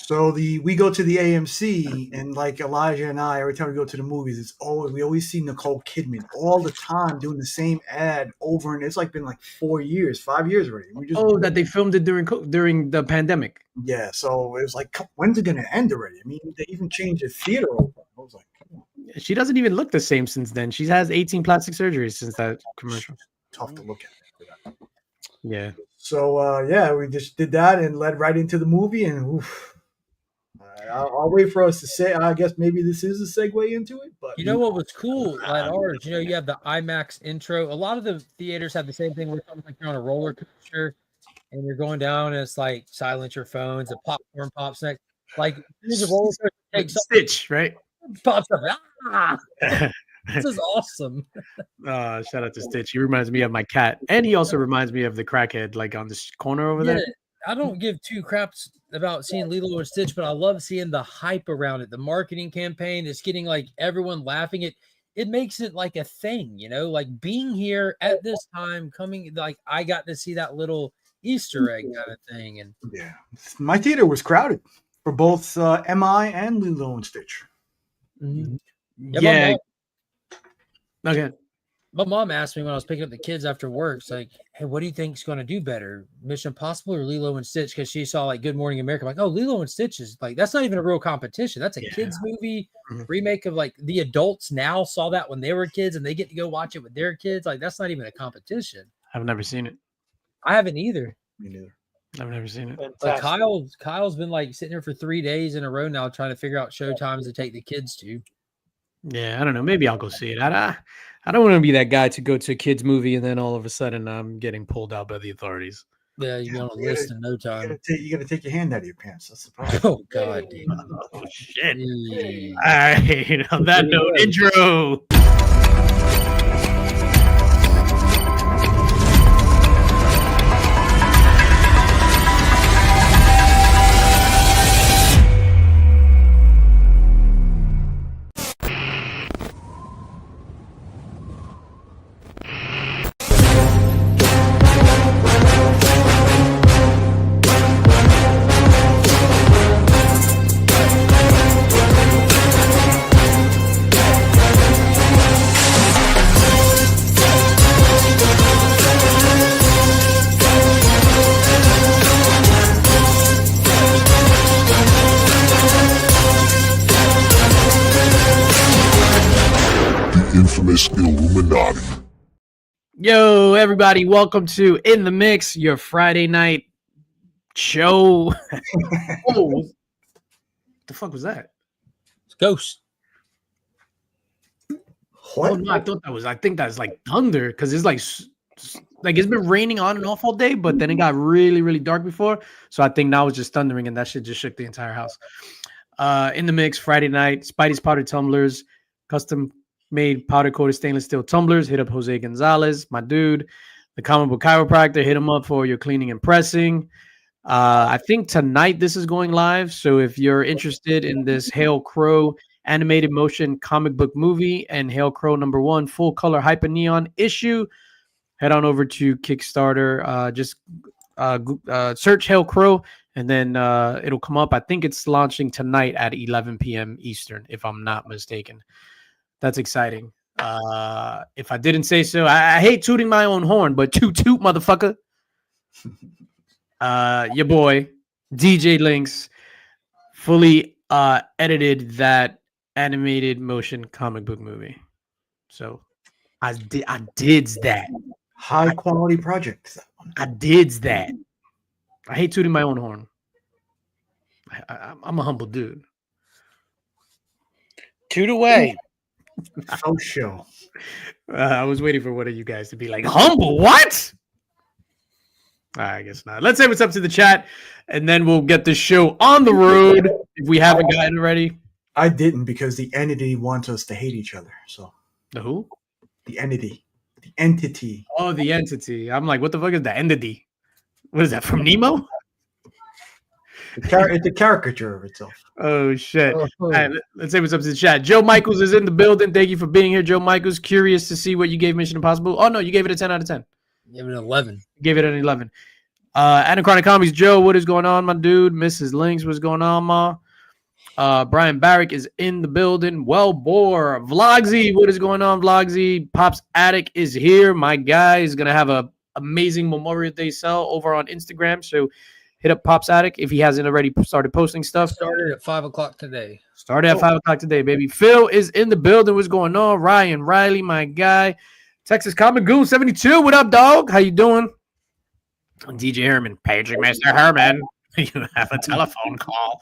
So we go to the AMC, and like Elijah and I, every time we go to the movies, we always see Nicole Kidman all the time doing the same ad over, and it's like been like 4 years, 5 years already. That they filmed it during the pandemic. Yeah, so it was like, when's it gonna end already? I mean, they even changed the theater open. I was like, come on. She doesn't even look the same since then. She has 18 plastic surgeries since that commercial. Tough to look at. Yeah. So we just did that and led right into the movie, and oof. I'll wait for us to say. I guess maybe this is a segue into it. But you know what was cool at ours? You know, you have the IMAX intro. A lot of the theaters have the same thing. Where it's like you're on a roller coaster and you're going down, and it's like silence your phones. The popcorn pops next. Like here's a roller coaster takes Stitch, right? Pops up. Ah! This is awesome. Shout out to Stitch. He reminds me of my cat, and he also reminds me of the crackhead, like on this corner over there. I don't give two craps about seeing Lilo and Stitch, but I love seeing the hype around it. The marketing campaign is getting like everyone laughing. It makes it like a thing, you know, like being here at this time, coming like I got to see that little Easter egg kind of thing. And yeah, my theater was crowded for both MI and Lilo and Stitch. Mm-hmm. Yeah. Okay. My mom asked me when I was picking up the kids after work, it's like, hey, what do you think's going to do better, Mission Impossible or Lilo and Stitch? Because she saw like Good Morning America. I'm like, oh, Lilo and Stitch is like, that's not even a real competition. That's a kids movie remake of like the adults now saw that when they were kids and they get to go watch it with their kids. Like, that's not even a competition. I've never seen it. I haven't either. Me neither. I've never seen it. But Kyle's been like sitting here for 3 days in a row now trying to figure out show times to take the kids to. Yeah, I don't know. Maybe I'll go see it. I don't want to be that guy to go to a kid's movie and then all of a sudden I'm getting pulled out by the authorities. Yeah, you'll be on a list in no time. You got to take your hand out of your pants. That's the problem. Oh, God, dude. Oh, shit. All right. On that note, intro. Infamous Illuminati. Yo, everybody, welcome to In the Mix, your Friday night show. Oh, what the fuck was that? It's Ghost. What? Oh, no, I think that's like thunder because it's like it's been raining on and off all day, but then it got really, really dark before. So I think now it's just thundering and that shit just shook the entire house. In the Mix, Friday night, Spidey's Powder Tumblers, custom made powder coated stainless steel tumblers. Hit up Jose Gonzalez, my dude, the comic book chiropractor. Hit him up for your cleaning and pressing. I think tonight this is going live. So if you're interested in this Hail Crow animated motion comic book movie and Hail Crow #1 full color hyper neon issue, head on over to Kickstarter. Just search Hail Crow and then it'll come up. I think it's launching tonight at 11 p.m. Eastern, if I'm not mistaken. That's exciting. If I didn't say so, I hate tooting my own horn, but toot, motherfucker. Your boy, DJ Lynx, fully edited that animated motion comic book movie. So I did that. High quality project. I did that. I hate tooting my own horn. I'm a humble dude. Toot away. Oh, show. I was waiting for one of you guys to be like, humble, what? I guess not. Let's say what's up to the chat, and then we'll get the show on the road if we haven't gotten already. I didn't because the entity wants us to hate each other. So the who? The entity. The entity. Oh, the entity. I'm like, what the fuck is the entity? What is that, from Nemo? It's a caricature of itself. Oh, shit. All right, let's say what's up to the chat. Joe Michaels is in the building. Thank you for being here, Joe Michaels. Curious to see what you gave Mission Impossible. Oh, no, you gave it a 10 out of 10. Give it an 11. Gave it an 11. Anachronic Comics, Joe, what is going on, my dude? Mrs. Links, what's going on, ma? Brian Barrick is in the building. Well, Bore, Vlogsy, what is going on, Vlogsy? Pops Attic is here. My guy is gonna have a amazing Memorial Day sale over on Instagram. So hit up Pops Attic if he hasn't already started posting stuff. Started at 5 o'clock today. Started at 5 o'clock today, baby. Phil is in the building. What's going on? Ryan Riley, my guy. Texas Comic Goon 72. What up, dog? How you doing? DJ Herman, paging Mr. Herman. You have a telephone call.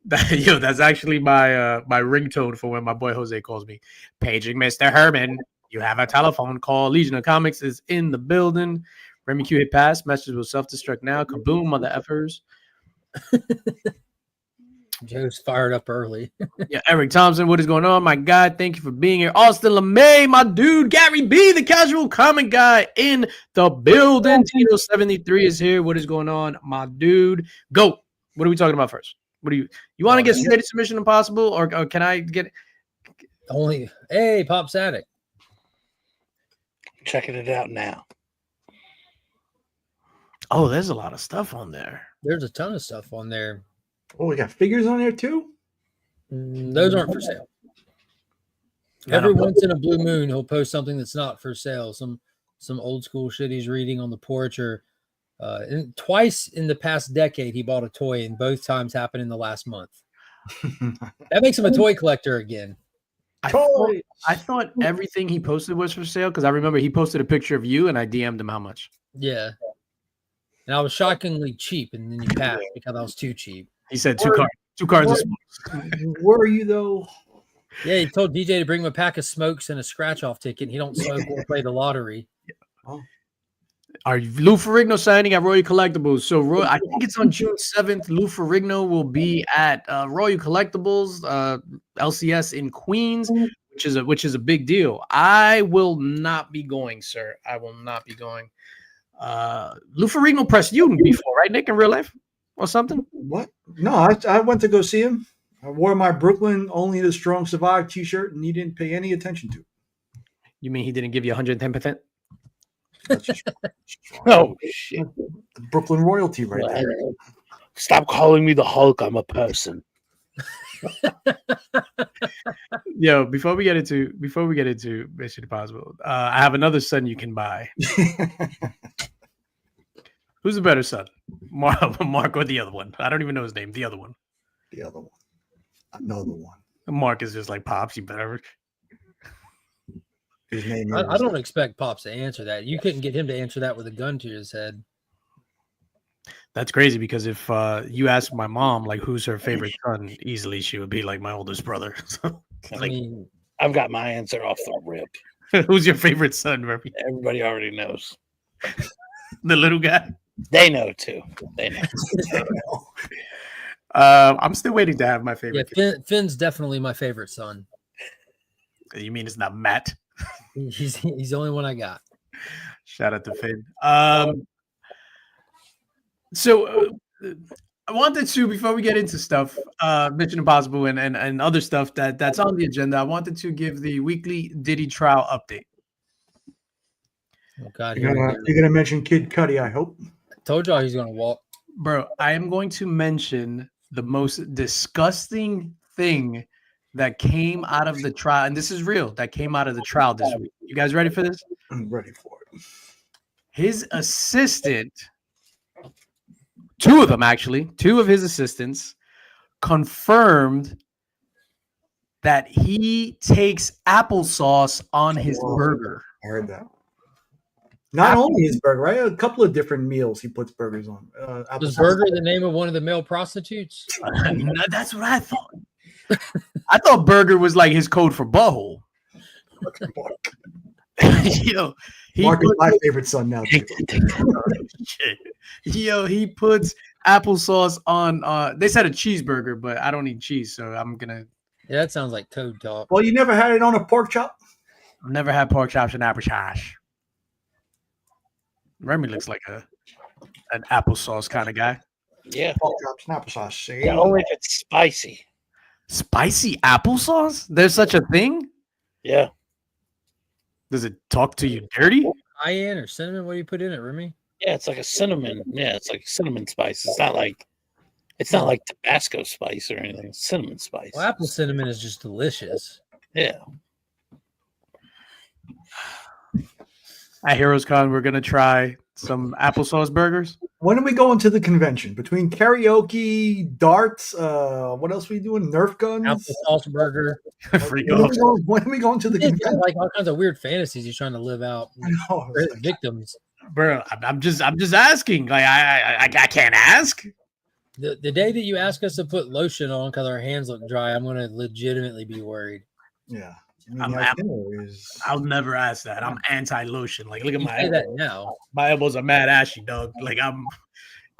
That's actually my my ringtone for when my boy Jose calls me. Paging Mr. Herman. You have a telephone call. Legion of Comics is in the building. Remy Q hit pass. Message will self-destruct now. Kaboom, mother effers. Joe's fired up early. Yeah, Eric Thompson, what is going on? My guy, thank you for being here. Austin LeMay, my dude. Gary B, the casual comic guy in the building. Tito73 is here. What is going on, my dude? Go. What are we talking about first? What do you want to get straight to Mission Impossible, or can I get Only, hey, Pop Static. Checking it out now. Oh, there's a lot of stuff on there. There's a ton of stuff on there. Oh, we got figures on there too? Those aren't for sale. Every once in a blue moon, he'll post something that's not for sale. Some old school shit he's reading on the porch, or twice in the past decade he bought a toy, and both times happened in the last month. That makes him a toy collector again. I thought everything he posted was for sale because I remember he posted a picture of you and I DM'd him how much. Yeah. And I was shockingly cheap, and then you passed because I was too cheap. He said two cards. Were you though? Yeah, he told DJ to bring him a pack of smokes and a scratch-off ticket. And he don't smoke or play the lottery. Oh. Are Lou Ferrigno signing at Royal Collectibles? So I think it's on June 7th. Lou Ferrigno will be at Royal Collectibles, LCS in Queens, which is a big deal. I will not be going, sir. I will not be going. Lou Ferrigno pressed you before, right, Nick, in real life or something? What? No, I went to go see him. I wore my Brooklyn Only the Strong Survive t-shirt, and he didn't pay any attention to it. You mean he didn't give you 110%? That's just Oh, shit. the Brooklyn royalty right there. Stop calling me the Hulk. I'm a person. Yo, before we get into Mission Impossible, I have another son you can buy. Who's the better son, Mark or the other one? I don't even know his name. The other one. The other one. Another one. Mark is just like, Pops, you better. His name I don't expect Pops to answer that. You couldn't get him to answer that with a gun to his head. That's crazy because if you ask my mom like who's her favorite son, easily she would be like my oldest brother. So, I like, mean, I've got my answer off the rip. who's your favorite son, Remy? Everybody already knows. The little guy. They know too. They know. I'm still waiting to have my favorite. yeah, Finn's definitely my favorite son. You mean it's not Matt? He's the only one I got. Shout out to Finn. So I wanted to, before we get into stuff, Mission Impossible and other stuff that's on the agenda, I wanted to give the weekly Diddy trial update. Oh God, You're gonna mention Kid Cudi, I hope. I told y'all he's gonna walk. Bro, I am going to mention the most disgusting thing that came out of the trial, and this is real, that came out of the trial this week. You guys ready for this? I'm ready for it. His assistant, two of his assistants confirmed that he takes applesauce on his burger. I heard that. Not only his burger, right? A couple of different meals he puts burgers on. Was Burger the name of one of the male prostitutes? That's what I thought. I thought burger was like his code for butthole. Mark is my favorite son now. He puts applesauce on. They said a cheeseburger, but I don't eat cheese, so I'm gonna. Yeah, that sounds like code talk. Well, you never had it on a pork chop? I've never had pork chops and applesauce. Remy looks like an applesauce kind of guy. Yeah. Pork chops and applesauce. See? Yeah, only if it's spicy. Spicy applesauce? There's such a thing? Yeah. Does it talk to you dirty? Cayenne or cinnamon? What do you put in it, Remy? Yeah, it's like a cinnamon. Yeah, it's like cinnamon spice. It's not like Tabasco spice or anything. It's cinnamon spice. Well, apple cinnamon is just delicious. Yeah. At Heroes Con, we're gonna try some applesauce burgers. When are we going to the convention? Between karaoke, darts, what else are we doing? Nerf guns? Applesauce burger. Freak When are, off. we going, when are we going to the He's got convention? like all kinds of weird fantasies he's trying to live out Oh, for his victims. Bro, I'm just asking. Like I can't ask. The day that you ask us to put lotion on because our hands look dry, I'm going to legitimately be worried. yeah. I'm- the itinerary is- I'll never ask that. I'm anti-lotion. Like, look at You my say elbows. that now. My elbows are mad ashy, dog. Like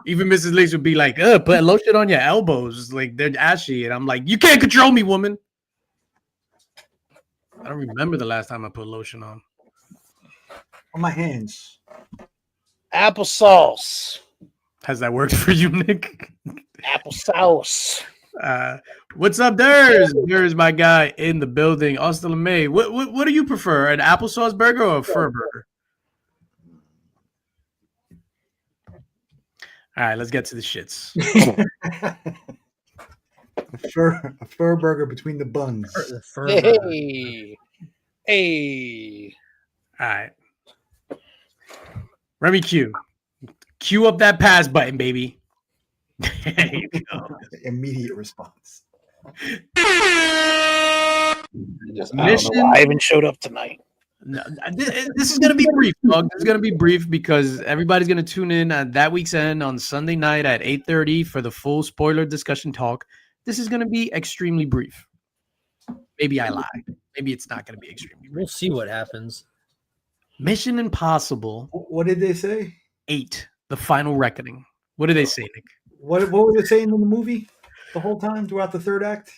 even Mrs. Leach would be like, put lotion on your elbows. Like they're ashy. And I'm like, you can't control me, woman. I don't remember the last time I put lotion on. on my hands. Applesauce. Has that worked for you, Nick? Applesauce. What's up, Durs? Durs, my guy in the building. Austin LeMay. What do you prefer? An applesauce burger or a fur burger? All right, let's get to the shits. a fur burger between the buns. The fur burger. Hey. All right. Remy Q. Cue up that pass button, baby. There you go. Immediate response. I don't know Mission. why I even showed up tonight. No, this is going to be brief, dog. This is going to be brief because everybody's going to tune in at that week's end on Sunday night at 8:30 for the full spoiler discussion talk. This is going to be extremely brief. Maybe I lied. Maybe it's not going to be extremely brief. We'll see what happens. Mission Impossible What did they say? 8, The Final Reckoning. What did they say, Nick? What were they saying in the movie the whole time throughout the third act?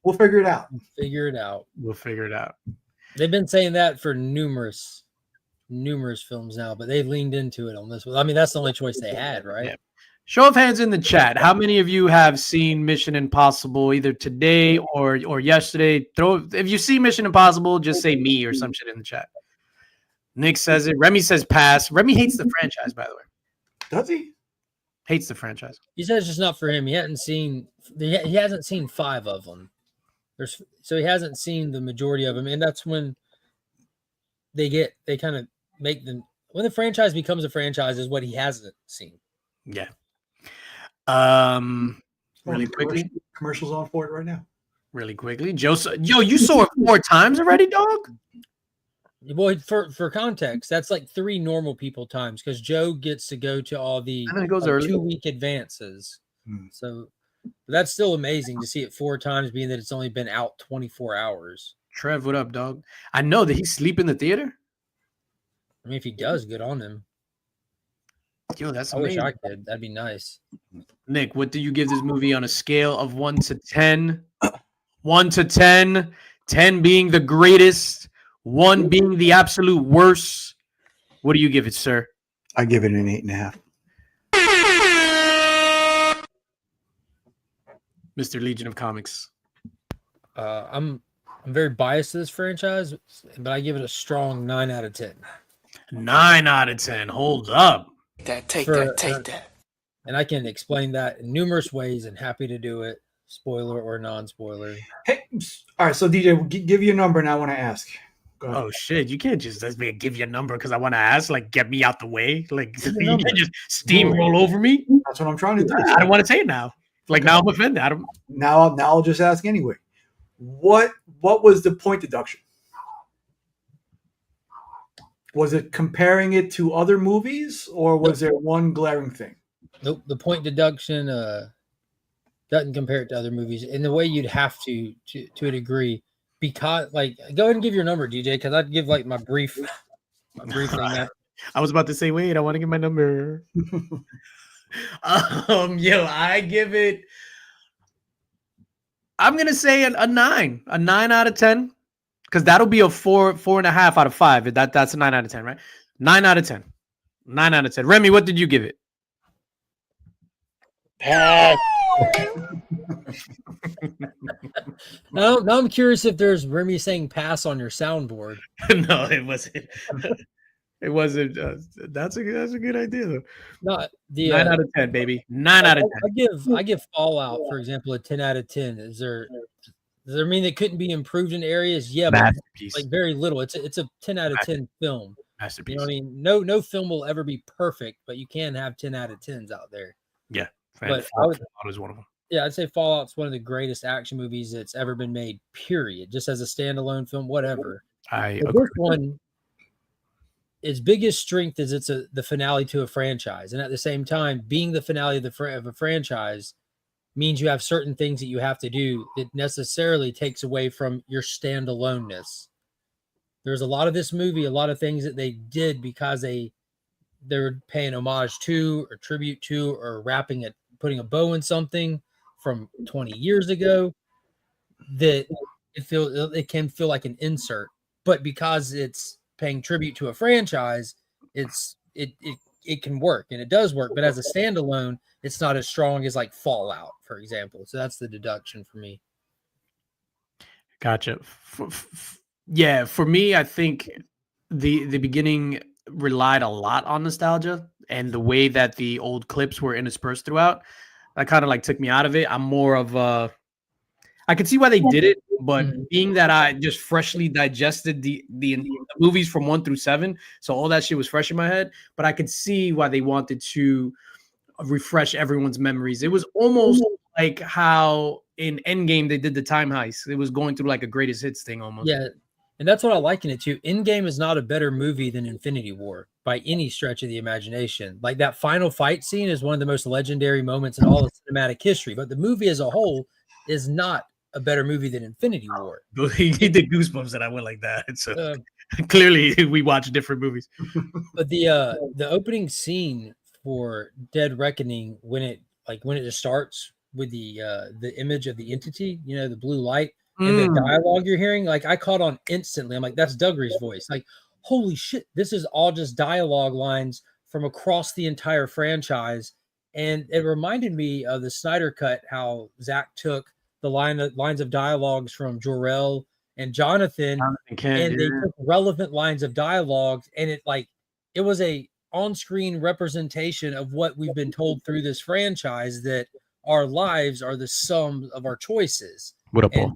We'll figure it out. Figure it out. We'll figure it out. They've been saying that for numerous films now, but they've leaned into it on this one. I mean, that's the only choice they had, right? Yeah. Show of hands in the chat. How many of you have seen Mission Impossible either today or yesterday? If you see Mission Impossible, just say me or some shit in the chat. Nick says it. Remy says pass. Remy hates the franchise, by the way. Does he? Hates the franchise. He says it's just not for him. He hasn't seen 5 of them. So he hasn't seen the majority of them, and that's when they kind of make them when the franchise becomes a franchise is what he hasn't seen. Yeah. Really quickly. Commercials on for it right now. Really quickly. Yo, you saw it 4 times already, dog? Well, for context, that's like 3 normal people times because Joe gets to go to all the And then it goes early. 2-week advances. Hmm. So that's still amazing to see it 4 times, being that it's only been out 24 hours. Trev, what up, dog? I know that he's sleep in the theater. I mean, if he does, good on him. Yo, that's I wish amazing. I could. That'd be nice. Nick, what do you give this movie on a scale of 1 to 10? 1 to 10, 10 being the greatest, 1 being the absolute worst. What do you give it, sir? I give it an 8.5. Mr. Legion of Comics. I'm very biased to this franchise, but I give it a strong 9 out of 10. 9 out of 10. Hold up. Take that. And I can explain that in numerous ways and happy to do it, spoiler or non-spoiler. Hey, all right. So DJ, give you a number, and I want to ask. Go ahead. Oh shit! You can't just let me give you a number because I want to ask. Like, get me out the way. Like, Give me a you number. can't just steamroll over me. That's what I'm trying to do. I don't want to say it now. Like now I'm offended. I don't. Now I'll just ask anyway. What was the point deduction? Was it comparing it to other movies, or was there one glaring thing? Nope, the point deduction doesn't compare it to other movies in the way you'd have to a degree. Because, like, go ahead and give your number, DJ, because I'd give like my brief thing. That I was about to say, wait, I want to give my number. Yo, I give it. I'm gonna say a 9 out of 10, because that'll be a 4.5 out of 5. That's a 9 out of 10, right? 9 out of 10. 9 out of 10. Remy, what did you give it? Pass. now I'm curious if there's Remy saying pass on your soundboard. No, it wasn't. It wasn't. That's a good idea though. Not the 9 out of 10, baby. 9 out of 10. I give Fallout, for example, a 10 out of 10. Does there mean it couldn't be improved in areas? Yeah, but Masterpiece. like very little. It's a 10 out of 10 film. Masterpiece. You know what I mean? No film will ever be perfect, but you can have 10 out of 10s out there. Yeah, but Fallout is one of them. Yeah, I'd say Fallout's one of the greatest action movies that's ever been made, period. Just as a standalone film, whatever. I but agree. this one, its biggest strength is it's the finale to a franchise. And at the same time, being the finale of a franchise means you have certain things that you have to do that necessarily takes away from your standaloneness. There's a lot of this movie, a lot of things that they did because they're paying homage to or tribute to or putting a bow in something from 20 years ago that it can feel like an insert. But because it's paying tribute to a franchise, it can work, and it does work. But as a standalone, it's not as strong as like Fallout, for example. So that's the deduction for me. Gotcha. Yeah, for me, I think the beginning relied a lot on nostalgia and the way that the old clips were interspersed throughout. That kind of like took me out of it. I'm more of I could see why they did it, but being that I just freshly digested the movies from 1 through 7, so all that shit was fresh in my head. But I could see why they wanted to refresh everyone's memories. It was almost like how in Endgame they did the time heist. It was going through like a greatest hits thing almost. Yeah, and that's what I liken it to. Endgame is not a better movie than Infinity War by any stretch of the imagination. Like that final fight scene is one of the most legendary moments in all of cinematic history. But the movie as a whole is not a better movie than Infinity War. He did goosebumps that I went like that. So clearly we watch different movies. But the opening scene for Dead Reckoning, when it just starts with the image of the entity, the blue light and the dialogue you're hearing, like I caught on instantly. I'm like, that's Dougree's voice. Like, holy shit, this is all just dialogue lines from across the entire franchise. And it reminded me of the Snyder Cut, how Zach took the lines of dialogues from Jor-El and Jonathan and they took relevant lines of dialogue, and it was a on-screen representation of what we've been told through this franchise, that our lives are the sum of our choices. What up, and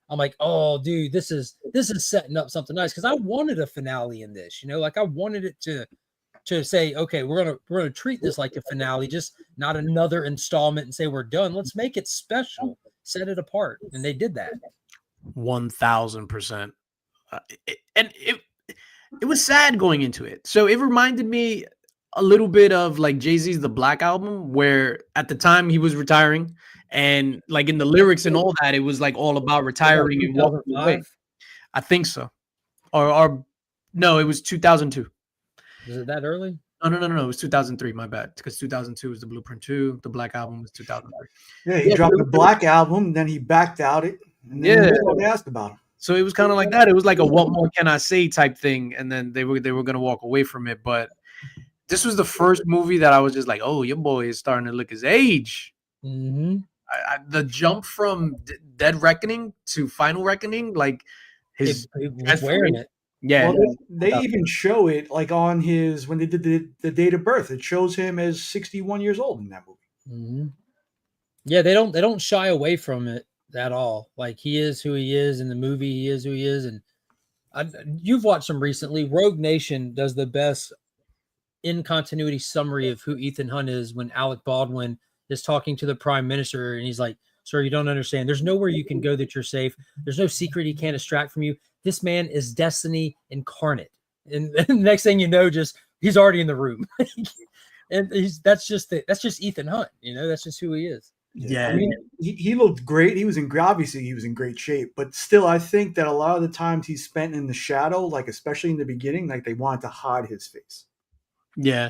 I'm like, oh, dude, this is setting up something nice, because I wanted a finale in this. I wanted it to say, okay, we're gonna treat this like a finale, just not another installment and say we're done. Let's make it special, set it apart, and they did that. 1000%. And it was sad going into it. So it reminded me a little bit of like Jay-Z's The Black Album, where at the time he was retiring, and like in the lyrics and all that, it was like all about retiring and walking away. I think so. Or no, it was 2002. Is it that early? No. It was 2003. My bad. Because 2002 was the Blueprint 2. The Black Album was 2003. Yeah, he dropped the Black Album, then he backed out it. And then nobody asked about him. So it was kind of like that. It was like a "what more can I say" type thing, and then they were going to walk away from it. But this was the first movie that I was just like, "Oh, your boy is starting to look his age." Mm-hmm. The jump from Dead Reckoning to Final Reckoning, like he was wearing it. Yeah, well, they even show it like on his, when they did the date of birth. It shows him as 61 years old in that movie. Mm-hmm. Yeah, they don't shy away from it at all. Like, he is who he is in the movie. He is who he is, and you've watched them recently. Rogue Nation does the best in continuity summary of who Ethan Hunt is when Alec Baldwin is talking to the Prime Minister, and he's like, "Sir, you don't understand. There's nowhere you can go that you're safe. There's no secret he can't extract from you. This man is destiny incarnate." And the next thing you know, just he's already in the room. And that's just Ethan Hunt. That's just who he is. Yeah. I mean, he looked great. Obviously he was in great shape, but still, I think that a lot of the times he spent in the shadow, like especially in the beginning, like they wanted to hide his face. Yeah.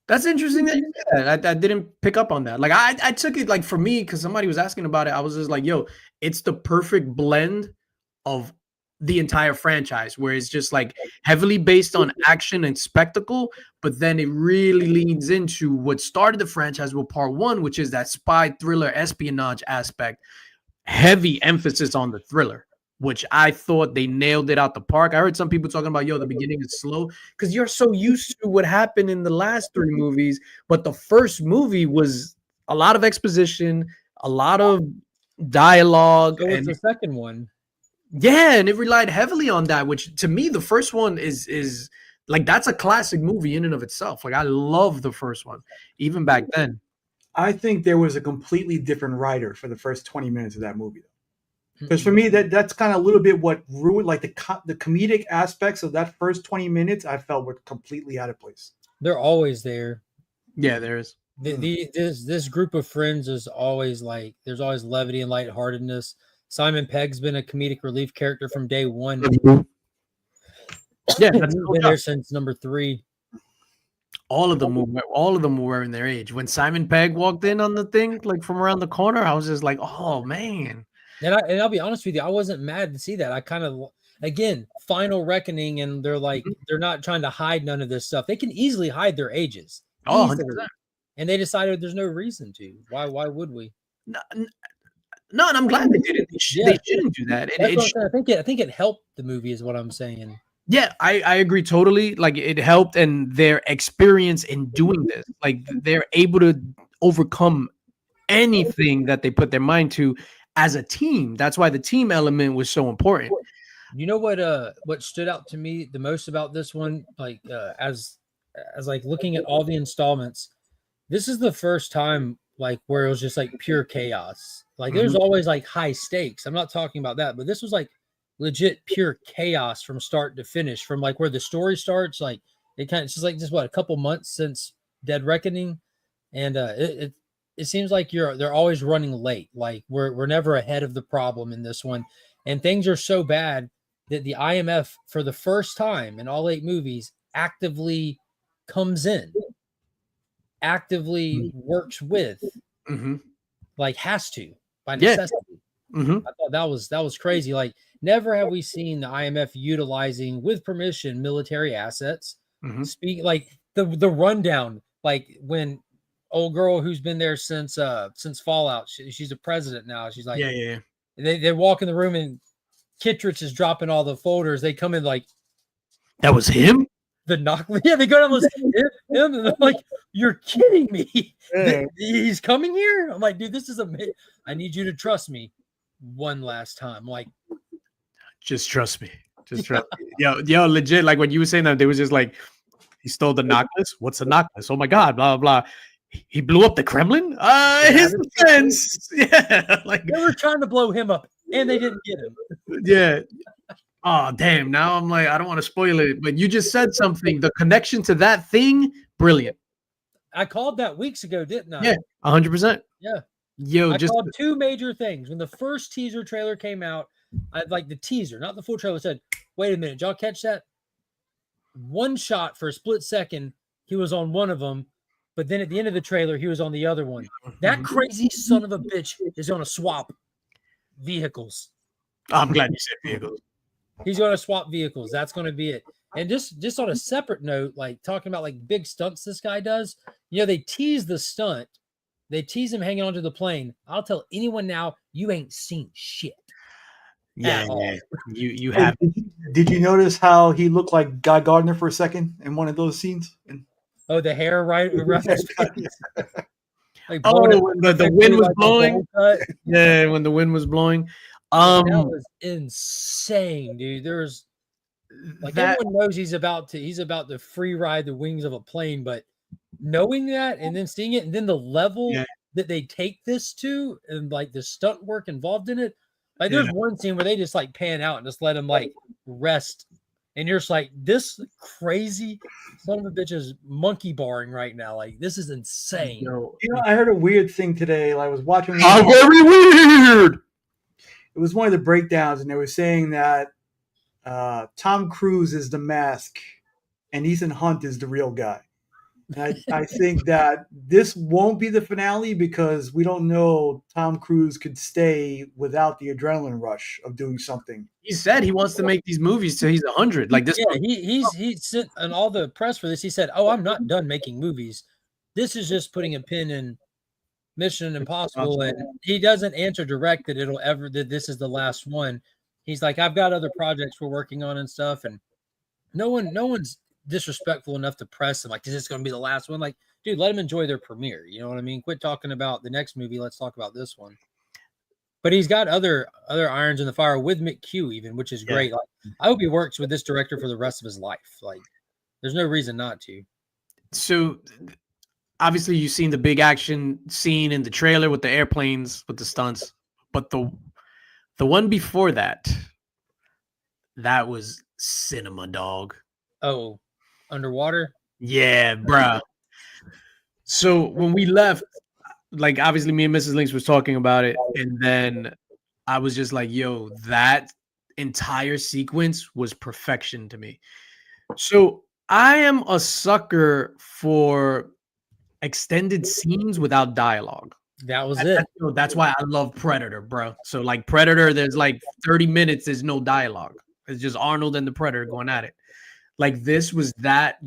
That's interesting that you said that. I didn't pick up on that. Like I took it like, for me, because somebody was asking about it, I was just like, yo, it's the perfect blend of the entire franchise, where it's just like heavily based on action and spectacle, but then it really leans into what started the franchise with part 1, which is that spy thriller espionage aspect, heavy emphasis on the thriller. which I thought they nailed it out the park. I heard some people talking about, yo, the beginning is slow because you're so used to what happened in the last 3 movies, but the first movie was a lot of exposition, a lot of dialogue, So what's and the second one? yeah, and it relied heavily on that, which to me, the first one is like that's a classic movie in and of itself. Like I love the first one, even back then. I think there was a completely different writer for the first 20 minutes of that movie. Because for me, that's kind of a little bit what ruined, like the comedic aspects of that first 20 minutes. I felt were completely out of place. They're always there. Yeah, there is. This group of friends is always like there's always levity and lightheartedness. Simon Pegg's been a comedic relief character from day one. Yeah, that's He's been there since number 3. all of them were wearing their age. When Simon Pegg walked in on the thing, like from around the corner, I was just like, oh man. And I'll be honest with you, I wasn't mad to see that. I kind of, again, final reckoning, and they're like they're not trying to hide none of this stuff. They can easily hide their ages. Oh, Easily. 100%. And they decided there's no reason to. Why would we? No, and I'm glad they did it. They shouldn't do that. I think it helped the movie, is what I'm saying. Yeah, I agree totally. Like it helped, and their experience in doing this, like they're able to overcome anything that they put their mind to as a team. That's why the team element was so important. You know what stood out to me the most about this one, like as like looking at all the installments, this is the first time like where it was just like pure chaos. Like there's always like high stakes. I'm not talking about that, but this was like legit pure chaos from start to finish, from like where the story starts. Like it's just like just what, a couple months since Dead Reckoning, and it seems like they're always running late. Like we're never ahead of the problem in this one, and things are so bad that the IMF for the first time in all 8 movies actively comes in, actively works with, like has to by necessity. I thought that was crazy. Like never have we seen the IMF utilizing with permission military assets. Speak like the rundown, like when old girl who's been there since Fallout, she's a president now. She's like, yeah. They walk in the room and Kittredge is dropping all the folders. They come in like, that was him. The knock. Yeah, they go down this him, and they're like, "You're kidding me? He's coming here?" I'm like, "Dude, this is amazing. I need you to trust me one last time." Like, just trust me. Just trust me. Yo, legit. Like when you were saying that, they was just like, he stole the necklace. What's the necklace? Oh my god, blah blah. He blew up the Kremlin. His defense. Yeah, like they were trying to blow him up, and they didn't get him. Yeah. Oh, damn. Now I'm like, I don't want to spoil it, but you just said something. The connection to that thing, brilliant. I called that weeks ago, didn't I? Yeah, 100%. Yeah. Yo, I called 2 major things. When the first teaser trailer came out, I like the teaser, not the full trailer, said, wait a minute, did y'all catch that? One shot for a split second, he was on one of them, but then at the end of the trailer, he was on the other one. That crazy son of a bitch is going to swap vehicles. I'm glad you said vehicles. He's going to swap vehicles. That's going to be it. And just on a separate note, like talking about like big stunts this guy does, they tease the stunt. They tease him hanging onto the plane. I'll tell anyone now, you ain't seen shit. Yeah. You have. Did you notice how he looked like Guy Gardner for a second in one of those scenes? Oh, the hair right around his face. Like when the wind was blowing. Yeah, when the wind was blowing. That was insane, dude. There's like everyone knows he's about to free ride the wings of a plane, but knowing that and then seeing it and then the level that they take this to and like the stunt work involved in it. Like there's one scene where they just like pan out and just let him like rest. And you're just like, this crazy son of a bitch is monkey barring right now. Like this is insane. I heard a weird thing today. I was watching. Very weird. It was one of the breakdowns, and they were saying that Tom Cruise is the mask, and Ethan Hunt is the real guy. And I think that this won't be the finale because we don't know Tom Cruise could stay without the adrenaline rush of doing something. He said he wants to make these movies till he's 100. Like this. Yeah, he sent on all the press for this. He said, "Oh, I'm not done making movies. This is just putting a pin in Mission Impossible." And he doesn't answer direct that this is the last one. He's like, I've got other projects we're working on and stuff, and no one's disrespectful enough to press him like, is this going to be the last one? Like, dude, let them enjoy their premiere. You know what I mean? Quit talking about the next movie. Let's talk about this one. But he's got other irons in the fire with McHugh, even, which is great. Like, I hope he works with this director for the rest of his life. Like, there's no reason not to. So obviously you've seen the big action scene in the trailer with the airplanes, with the stunts, but the one before that was cinema, dog. Oh, underwater? Yeah, bruh. So when we left, like obviously me and Mrs. Lynx was talking about it, and then I was just like, yo, that entire sequence was perfection to me. So I am a sucker for extended scenes without dialogue. That was it. That's why I love Predator, bro. So like Predator, there's like 30 minutes, there's no dialogue. It's just Arnold and the Predator going at it. Like this was that,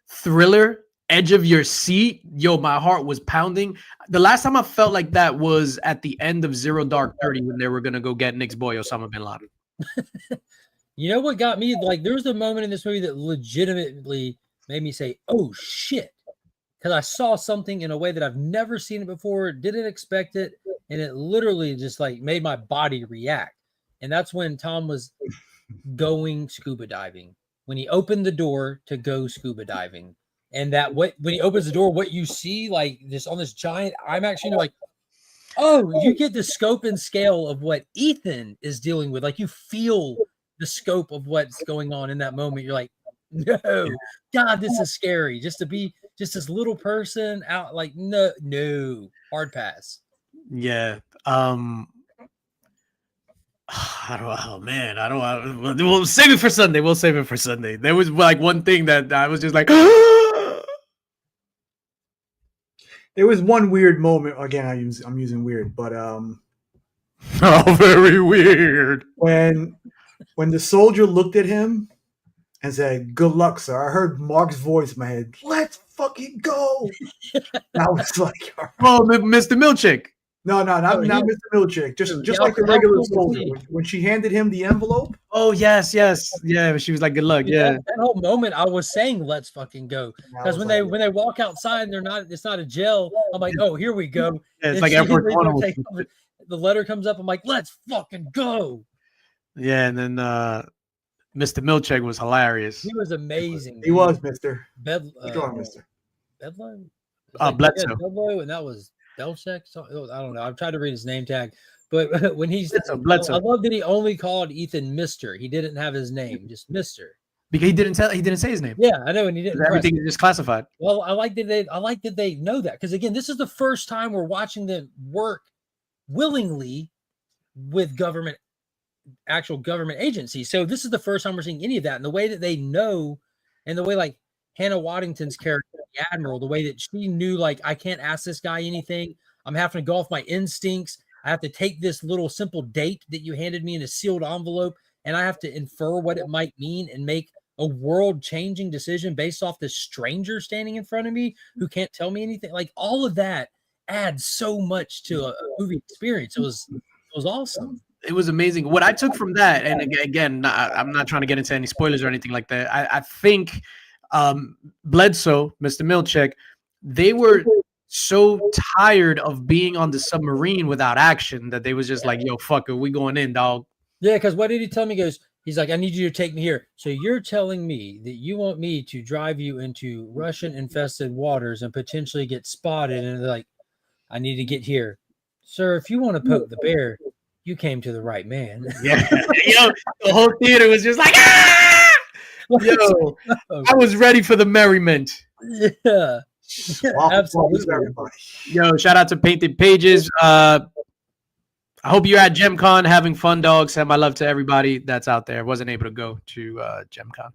thriller, edge of your seat. Yo, my heart was pounding. The last time I felt like that was at the end of Zero Dark 30 when they were going to go get Nick's boy, Osama bin Laden. You know what got me? Like, there was a moment in this movie that legitimately made me say, oh, shit. Because I saw something in a way that I've never seen it before, didn't expect it, and it literally just, like, made my body react. And that's when Tom was going scuba diving. When he opened the door to go scuba diving. And that when he opens the door, what you see, like, this on this giant IMAX, you're like, oh, you get the scope and scale of what Ethan is dealing with. Like, you feel the scope of what's going on in that moment. You're like, no, God, this is scary. Just to be just this little person out, like, no, hard pass. Yeah. I don't. We'll save it for Sunday. There was like one thing that I was just like, there was one weird moment. Again, I'm using weird, but oh, very weird. When the soldier looked at him and said, "Good luck, sir," I heard Mark's voice in my head. Let's fucking go. I was like, oh, Mr. Milchick. No, not Mr. Milchick. Just like the regular soldier. When she handed him the envelope. Oh, yes. Yeah, she was like, good luck. Yeah. That whole moment I was saying, let's fucking go. Because when they walk outside and it's not a jail, I'm like, oh, here we go. Yeah, it's like Airport One. The letter comes up, I'm like, let's fucking go. Yeah, and then Mr. Milchick was hilarious. He was amazing. He was Mr. Bedlow. Bledsoe. Bedlow, and that was Belcheck. So, I don't know. I've tried to read his name tag, but when he's Bledsoe. I love that he only called Ethan Mr. He didn't have his name, just Mr. Because he didn't say his name. Yeah, I know, and he didn't. Everything is just classified. Well, I like that they know that, because again, this is the first time we're watching them work willingly with actual government agencies. So this is the first time we're seeing any of that, and the way that they know, and the way like Hannah Waddington's character, the Admiral, the way that she knew, like, I can't ask this guy anything. I'm having to go off my instincts. I have to take this little simple date that you handed me in a sealed envelope, and I have to infer what it might mean and make a world-changing decision based off this stranger standing in front of me who can't tell me anything. Like, all of that adds so much to a movie experience. It was awesome. It was amazing. What I took from that, and again, I'm not trying to get into any spoilers or anything like that. I think Bledsoe, Mr. Milchick, they were so tired of being on the submarine without action that they was just like, yo, fuck it, we going in, dog. Yeah, because what did he tell me? He's like, I need you to take me here. So you're telling me that you want me to drive you into Russian-infested waters and potentially get spotted, and they're like, I need to get here. Sir, if you want to poke the bear, you came to the right man. Yeah. The whole theater was just like, ah! Yo, I was ready for the merriment. Yeah. Absolutely. Yo, shout out to Painted Pages. I hope you're at GemCon having fun, dog. Send my love to everybody that's out there. Wasn't able to go to GemCon.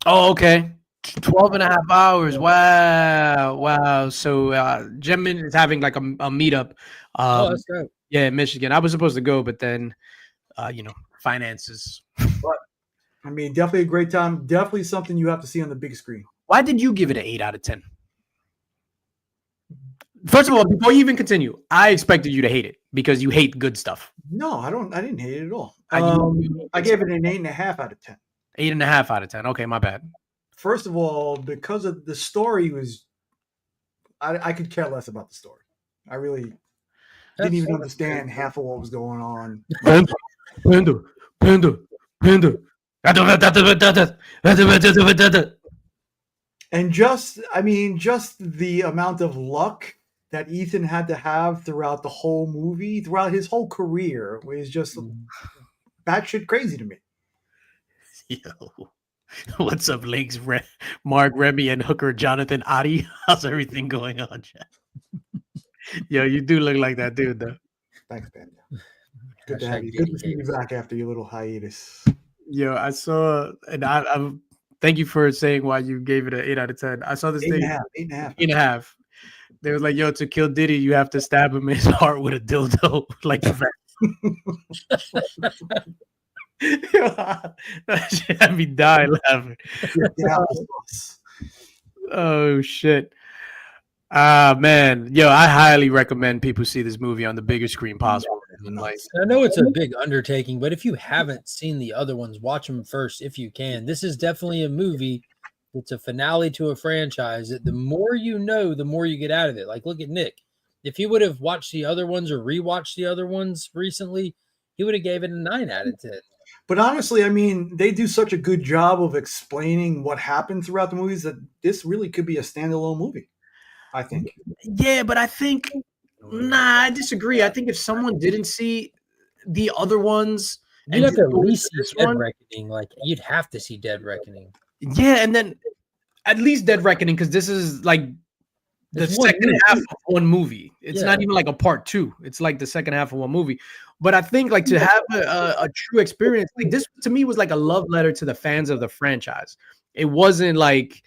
Oh, okay. 12 and a half hours. Wow. So Gemmin is having like a meetup. That's great. Yeah, in Michigan. I was supposed to go, but then finances. But I mean, definitely a great time. Definitely something you have to see on the big screen. Why did you give it an 8 out of 10? First of all, before you even continue, I expected you to hate it because you hate good stuff. No, I don't. I didn't hate it at all. You I gave it an 8.5 out of 10. 8.5 out of 10. Okay, my bad. First of all, because of the story was, I could care less about the story. I really didn't even understand half of what was going on. Panda. And just the amount of luck that Ethan had to have throughout the whole movie, throughout his whole career, was just batshit crazy to me. Yo, what's up, Links? Mark, Remy, and Hooker, Jonathan, Adi. How's everything going on, Chad? Yo, you do look like that dude, though. Thanks, Panda. Good to have you. Good to see you back after your little hiatus. Yo, I saw, and I'm thank you for saying why you gave it an 8 out of 10. I saw this thing. 8.5. They was like, yo, to kill Diddy, you have to stab him in his heart with a dildo. Like, yo, that shit had me dying laughing. Oh, shit. Man. Yo, I highly recommend people see this movie on the biggest screen possible. Like, I know it's a big undertaking, but if you haven't seen the other ones, watch them first if you can. This is definitely a movie. It's a finale to a franchise that the more you know, the more you get out of it. Like, look at Nick. If he would have watched the other ones or rewatched the other ones recently, he would have gave it a 9 out of 10. But honestly, I mean, they do such a good job of explaining what happened throughout the movies that this really could be a standalone movie, I think. Yeah, but I think, I disagree. I think if someone didn't see the other ones, you'd have to at least see Dead Reckoning. Like, you'd have to see Dead Reckoning. Yeah, and then at least Dead Reckoning, because this is like the second half of one movie. It's not even like a part 2. It's like the second half of one movie. But I think like to have a true experience, like this to me was like a love letter to the fans of the franchise. It wasn't like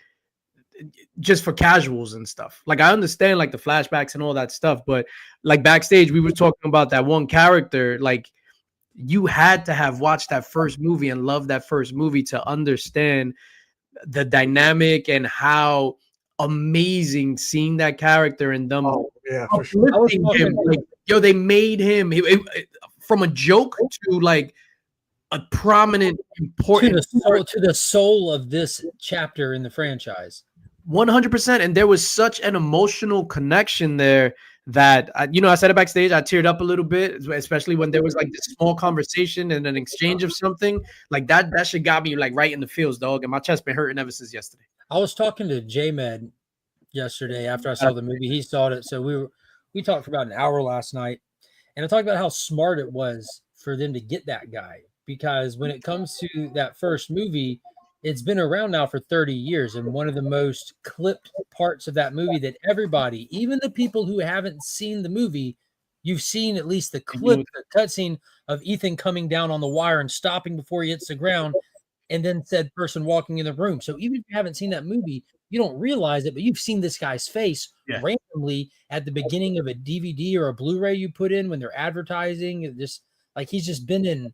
just for casuals and stuff. Like I understand like the flashbacks and all that stuff, but like backstage we were talking about that one character. Like you had to have watched that first movie and loved that first movie to understand the dynamic and how amazing seeing that character and them for sure. him. Like, yo, they made him from a joke to like a prominent, important to the soul of this chapter in the franchise. 100%. And there was such an emotional connection there that I said it backstage. I teared up a little bit, especially when there was like this small conversation and an exchange of something like that. That shit got me like right in the feels, dog. And my chest been hurting ever since yesterday. I was talking to J-Med yesterday after I saw the movie. He saw it, so we talked for about an hour last night, and I talked about how smart it was for them to get that guy, because when it comes to that first movie, it's been around now for 30 years, and one of the most clipped parts of that movie that everybody, even the people who haven't seen the movie, you've seen at least the clip, the cutscene of Ethan coming down on the wire and stopping before he hits the ground, and then said person walking in the room. So even if you haven't seen that movie, you don't realize it, but you've seen this guy's face randomly at the beginning of a DVD or a Blu-ray you put in when they're advertising. And just like he's just been in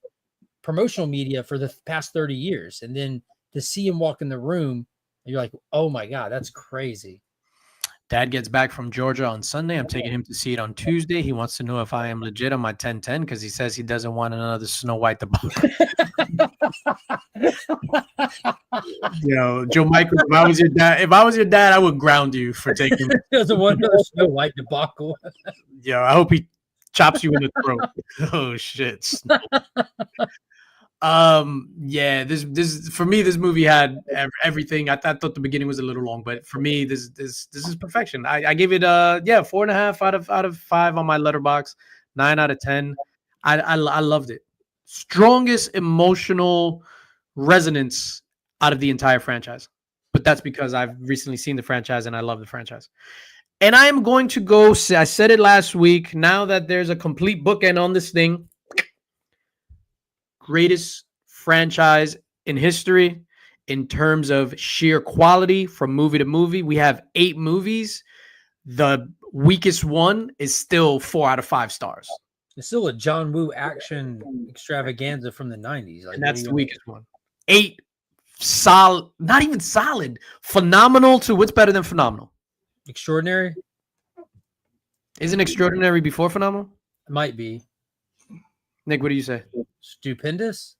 promotional media for the past 30 years. And then to see him walk in the room, you're like, oh my God, that's crazy. Dad gets back from Georgia on Sunday. I'm taking him to see it on Tuesday. He wants to know if I am legit on my 10-10 because he says he doesn't want another Snow White debacle. Yo, Joe Michael, if I was your dad, I would ground you for taking. Doesn't want another Snow White debacle. Yo, I hope he chops you in the throat. Oh shit. Yeah, this for me, this movie had everything. I thought the beginning was a little long, but for me, this is perfection. I gave it 4.5 out of 5 on my letterbox, 9 out of 10. I loved it. Strongest emotional resonance out of the entire franchise, but that's because I've recently seen the franchise and I love the franchise. And I am going to go. I said it last week. Now that there's a complete bookend on this thing. Greatest franchise in history in terms of sheer quality from movie to movie. We have 8 movies. The weakest one is still 4 out of 5 stars. It's still a John Woo action extravaganza from the 90s. Like, and that's the weakest one. 8 solid, not even solid, phenomenal to what's better than phenomenal? Extraordinary. Isn't extraordinary before phenomenal? It might be Nick, what do you say? stupendous.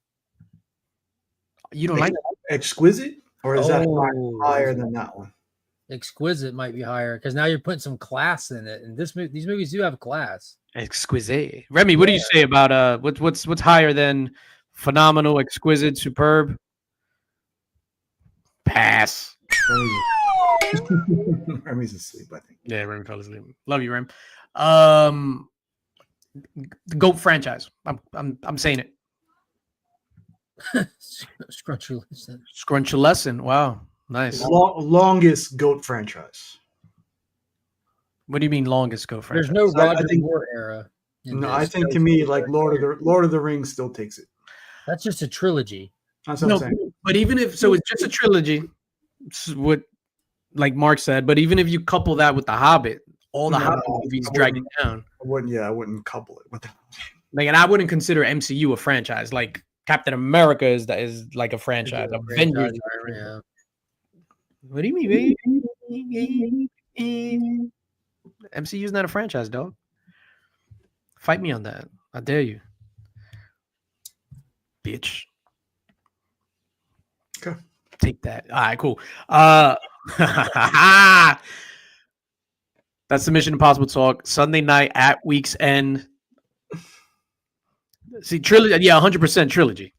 You don't like Exquisite, or is that Oh, higher than that one? exquisite might be higher because now you're putting some class in it, and these movies do have class. exquisite? Remy, what do you say about what's higher than phenomenal, exquisite, superb? Pass. Remy's asleep, I think. Yeah, Remy fell asleep. Love you, Rem. The GOAT franchise. I'm saying it. Scrunch a lesson. Wow, nice. Longest GOAT franchise. What do you mean longest GOAT franchise? There's no I Roger think- Moore era. in No, this. I think to me, like Lord of the Rings still takes it. That's just a trilogy. That's what No, I'm saying. but even if so, it's just a trilogy. What, like Mark said, but even if you couple that with The Hobbit, all the No, Hobbit movies I drag it wouldn't. down. I wouldn't couple it with that. Like, and I wouldn't consider MCU a franchise. Like Captain America is like a franchise. Avengers. Yeah. What do you mean, baby? MCU is not a franchise, dog. Fight me on that. I dare you, bitch. Okay. Take that. All right, cool. That's the Mission Impossible talk. Sunday night at week's end. See, trilogy. Yeah, 100% trilogy.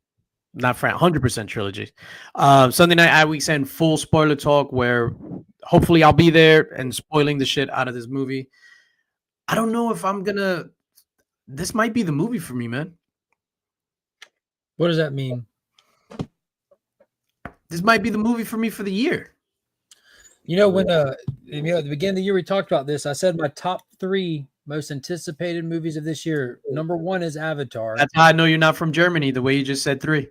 Not 100% trilogy. Sunday night at week's end, full spoiler talk where hopefully I'll be there and spoiling the shit out of this movie. I don't know if I'm gonna. This might be the movie for me, man. What does that mean? This might be the movie for me for the year. You know, when at the beginning of the year we talked about this, I said my top 3 most anticipated movies of this year. Number 1 is Avatar. That's how I know you're not from Germany. The way you just said 3.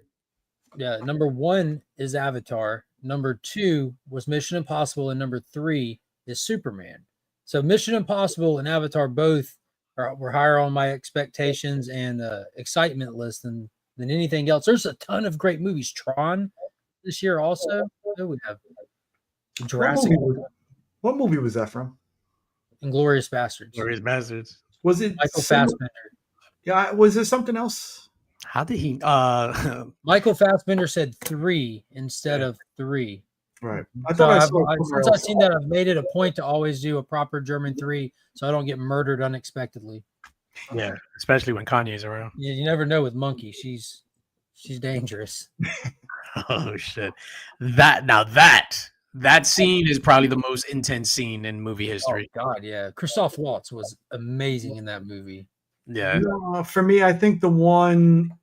Yeah, number 1 is Avatar. Number 2 was Mission Impossible, and number 3 is Superman. So Mission Impossible and Avatar both were higher on my expectations and excitement list than anything else. There's a ton of great movies. Tron this year also. We have Jurassic. What movie was that from? Inglourious Bastards. Glorious Bastards. Was it Michael Fassbender. Yeah, was there something else? How did he? Michael Fassbender said 3 instead of 3. Right. I So thought I I've- saw I- somewhere since I've else. seen that, I've made it a point to always do a proper German 3 so I don't get murdered unexpectedly. Yeah, especially when Kanye's around. You never know with Monkey. She's dangerous. Oh shit! That scene is probably the most intense scene in movie history. Oh God, yeah. Christoph Waltz was amazing in that movie. Yeah, For me, I think the one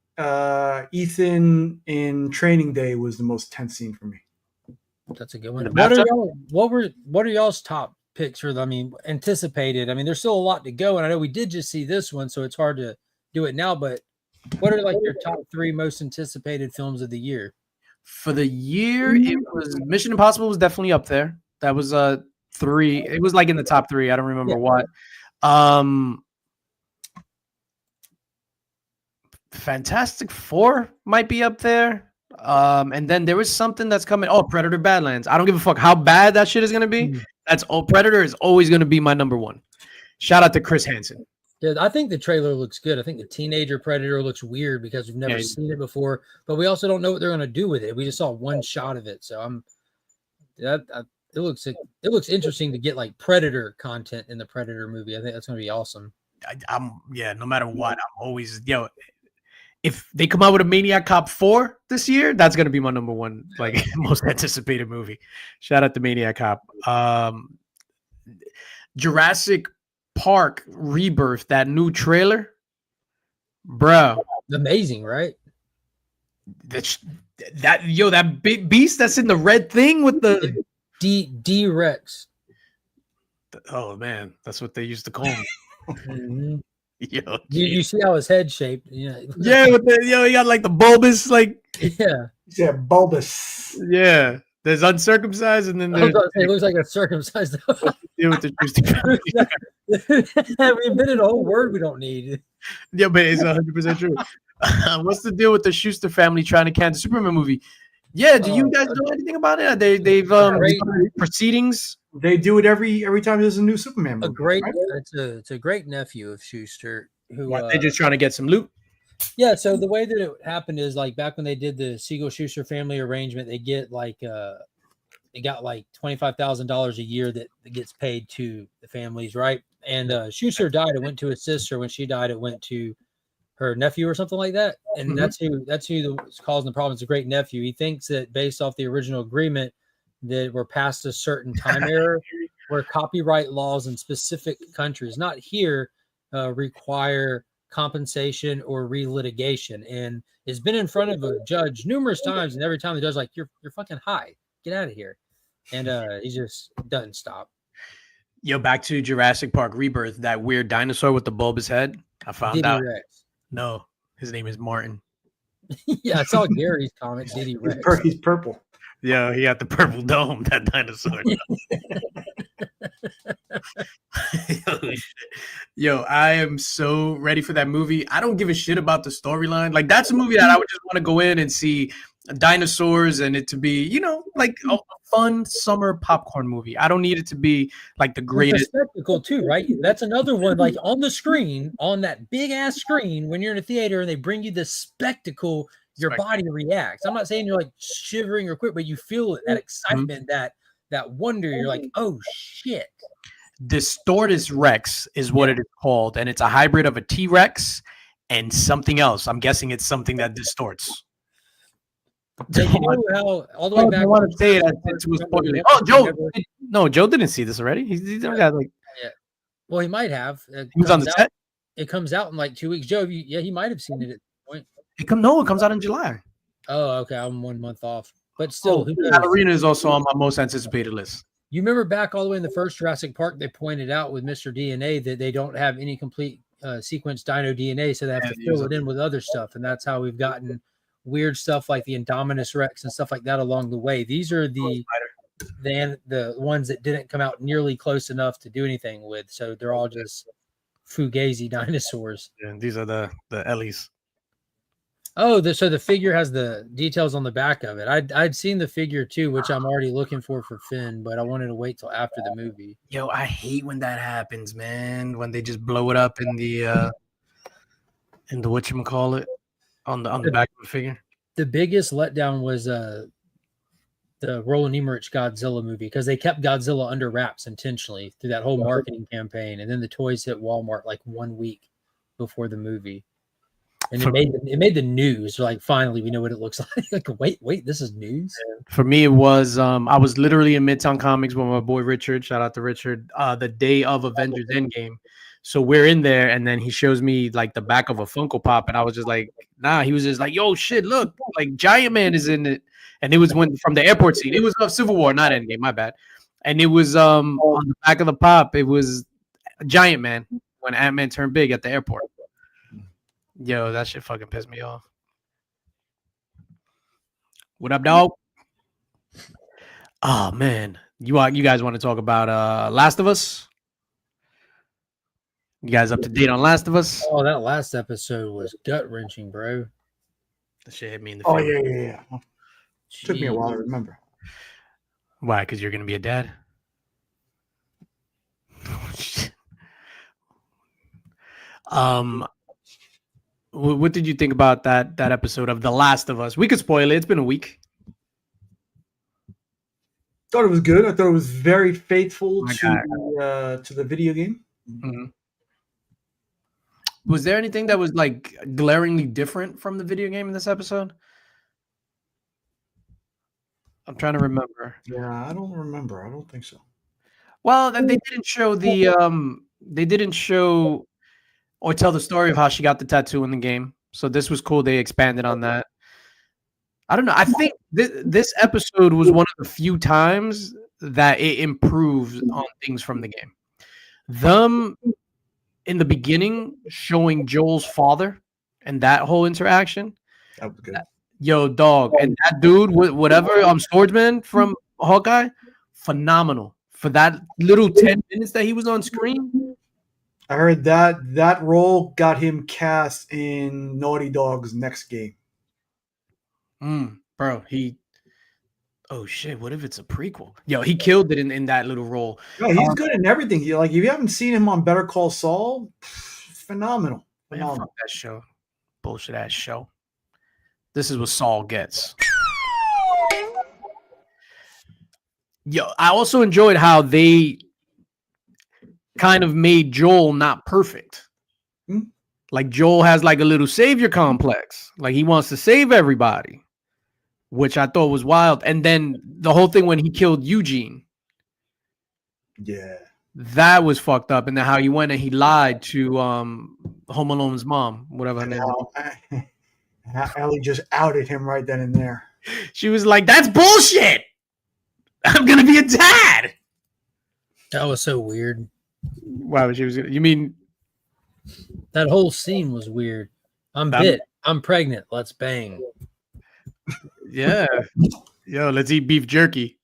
Ethan in Training Day was the most tense scene for me. That's a good one. In the bathtub? What are y'all's top picks for anticipated? I mean, there's still a lot to go, and I know we did just see this one, so it's hard to do it now, but what are like your top 3 most anticipated films of the year? for the year, it was Mission Impossible was definitely up there. That was 3. It was like in the top 3. I don't remember what. Fantastic Four might be up there. And then there was something that's coming. Oh, Predator Badlands. I don't give a fuck how bad that shit is gonna be. That's all. Predator is always gonna be my number 1. Shout out to Chris Hansen. Yeah, I think the trailer looks good. I think the teenager Predator looks weird because we've never seen it before, but we also don't know what they're going to do with it. We just saw one shot of it, so it looks interesting to get like Predator content in the Predator movie. I think that's going to be awesome. No matter what, I'm always if they come out with a Maniac Cop 4 this year, that's going to be my number 1 like most anticipated movie. Shout out to Maniac Cop. Jurassic Park Rebirth, that new trailer, bro, Amazing, right? That big beast that's in the red thing with the D-Rex. Oh man, that's what they used to call him. Mm-hmm. Yo, You see how his head shaped? Yeah, with the he got like the bulbous, like yeah. Yeah, bulbous. Yeah. There's uncircumcised, and then there's It looks like a circumcised. deal with the We invented a whole word we don't need. Yeah, but it's 100% true. What's the deal with the Schuster family trying to cancel the Superman movie? Yeah, do you guys know anything about it? They've proceedings They do it every time there's a new Superman movie. Right? It's a great nephew of Schuster who What, they just trying to get some loot? yeah, so the way that it happened is like back when they did the Siegel Schuster family arrangement, they get like they got like $25,000 a year that gets paid to the families, right? And Schuster died, it went to his sister. When she died, it went to her nephew or something like that. And that's who was causing the problem. It's a great nephew. He thinks that based off the original agreement that we're past a certain time error where copyright laws in specific countries, not here, require compensation or relitigation. And it's been in front of a judge numerous times, and every time the judge's like, you're fucking high. Get out of here. And he just doesn't stop. Yo, back to Jurassic Park Rebirth, that weird dinosaur with the bulbous head. I found Diddy out. Rex. No, his name is Martin. Yeah, I saw Gary's comment. Diddy Rex. He's purple. Yeah, he got the purple dome, that dinosaur. Yo, I am so ready for that movie. I don't give a shit about the storyline. Like, that's a movie that I would just want to go in and see dinosaurs and it to be, you know, like a fun summer popcorn movie. I don't need it to be like the greatest spectacle too, right? That's another one. Like on the screen, on that big ass screen, when you're in a theater and they bring you the spectacle, your body reacts. I'm not saying you're like shivering or quit, but you feel that excitement, that wonder. You're like, oh shit. Distortus Rex is what it is called, and it's a hybrid of a T-Rex and something else. I'm guessing it's something that distorts. So you know how all the way back. I want to say it as it was spoiling. Oh, Joe! No, Joe didn't see this already. He's got like. Yeah. Well, he might have. He was on the set. It comes out in like 2 weeks. Joe, he might have seen it at the point. It comes out in July. Oh, okay. I'm 1 month off, but still, Ballerina is also on my most anticipated list. You remember back all the way in the first Jurassic Park, they pointed out with Mr. DNA that they don't have any complete sequence dino DNA, so they have to fill it in with other stuff, and that's how we've gotten weird stuff like the Indominus Rex and stuff like that along the way. These are the ones that didn't come out nearly close enough to do anything with, so they're all just fugazi dinosaurs. Yeah, these are the Ellies. Oh, so the figure has the details on the back of it. I'd seen the figure too, which I'm already looking for Finn, but I wanted to wait till after the movie. Yo, I hate when that happens, man. When they just blow it up in the whatchamacallit on the back of the figure. The biggest letdown was the Roland Emmerich Godzilla movie, because they kept Godzilla under wraps intentionally through that whole marketing campaign, and then the toys hit Walmart like 1 week before the movie. And it made the news. Like, finally, we know what it looks like. Like, wait, this is news? For me, it was I was literally in Midtown Comics with my boy Richard. Shout out to Richard. The day of Avengers Endgame. So we're in there, and then he shows me like the back of a Funko Pop, and I was just like, nah. He was just like, yo, shit, look, like Giant Man is in it, and it was from the airport scene. It was Civil War, not Endgame. My bad. And it was on the back of the pop. It was Giant Man when Ant-Man turned big at the airport. Yo, that shit fucking pissed me off. What up, dog? Oh man, you guys want to talk about Last of Us? You guys up to date on Last of Us? Oh, that last episode was gut wrenching, bro. The shit hit me in the face. Oh yeah. Took me a while to remember. Why? Because you're gonna be a dad. Oh, shit. What did you think about that episode of The Last of Us? We could spoil it. It's been a week. Thought it was good. I thought it was very faithful to the video game. Mm-hmm. Was there anything that was like glaringly different from the video game in this episode? I'm trying to remember. Yeah, I don't remember. I don't think so. Well, they didn't show they didn't show or tell the story of how she got the tattoo in the game. So this was cool. They expanded on that. I don't know. I think this episode was one of the few times that it improved on things from the game. Them in the beginning showing Joel's father and that whole interaction. That was good. Yo, dog. And that dude, whatever, Swordsman from Hawkeye, phenomenal. For that little 10 minutes that he was on screen. I heard that role got him cast in Naughty Dog's next game. Bro, he Oh shit! What if it's a prequel? Yo, he killed it in that little role. No, he's good in everything. Like if you haven't seen him on Better Call Saul, phenomenal, Man, phenomenal. fuck that show. Bullshit ass show. This is what Saul gets. Yo, I also enjoyed how they kind of made Joel not perfect. Hmm? Like Joel has like a little savior complex. Like he wants to save everybody, which I thought was wild. And then the whole thing when he killed Eugene, Yeah. that was fucked up. And then how he went and he lied to Home Alone's mom, whatever her name is. How Ellie just outed him right then and there. She was like, "That's bullshit. I'm gonna be a dad." That was so weird. Wow, she was. You mean That whole scene was weird. I'm bit. I'm pregnant. Let's bang. yeah? Yo, let's eat beef jerky,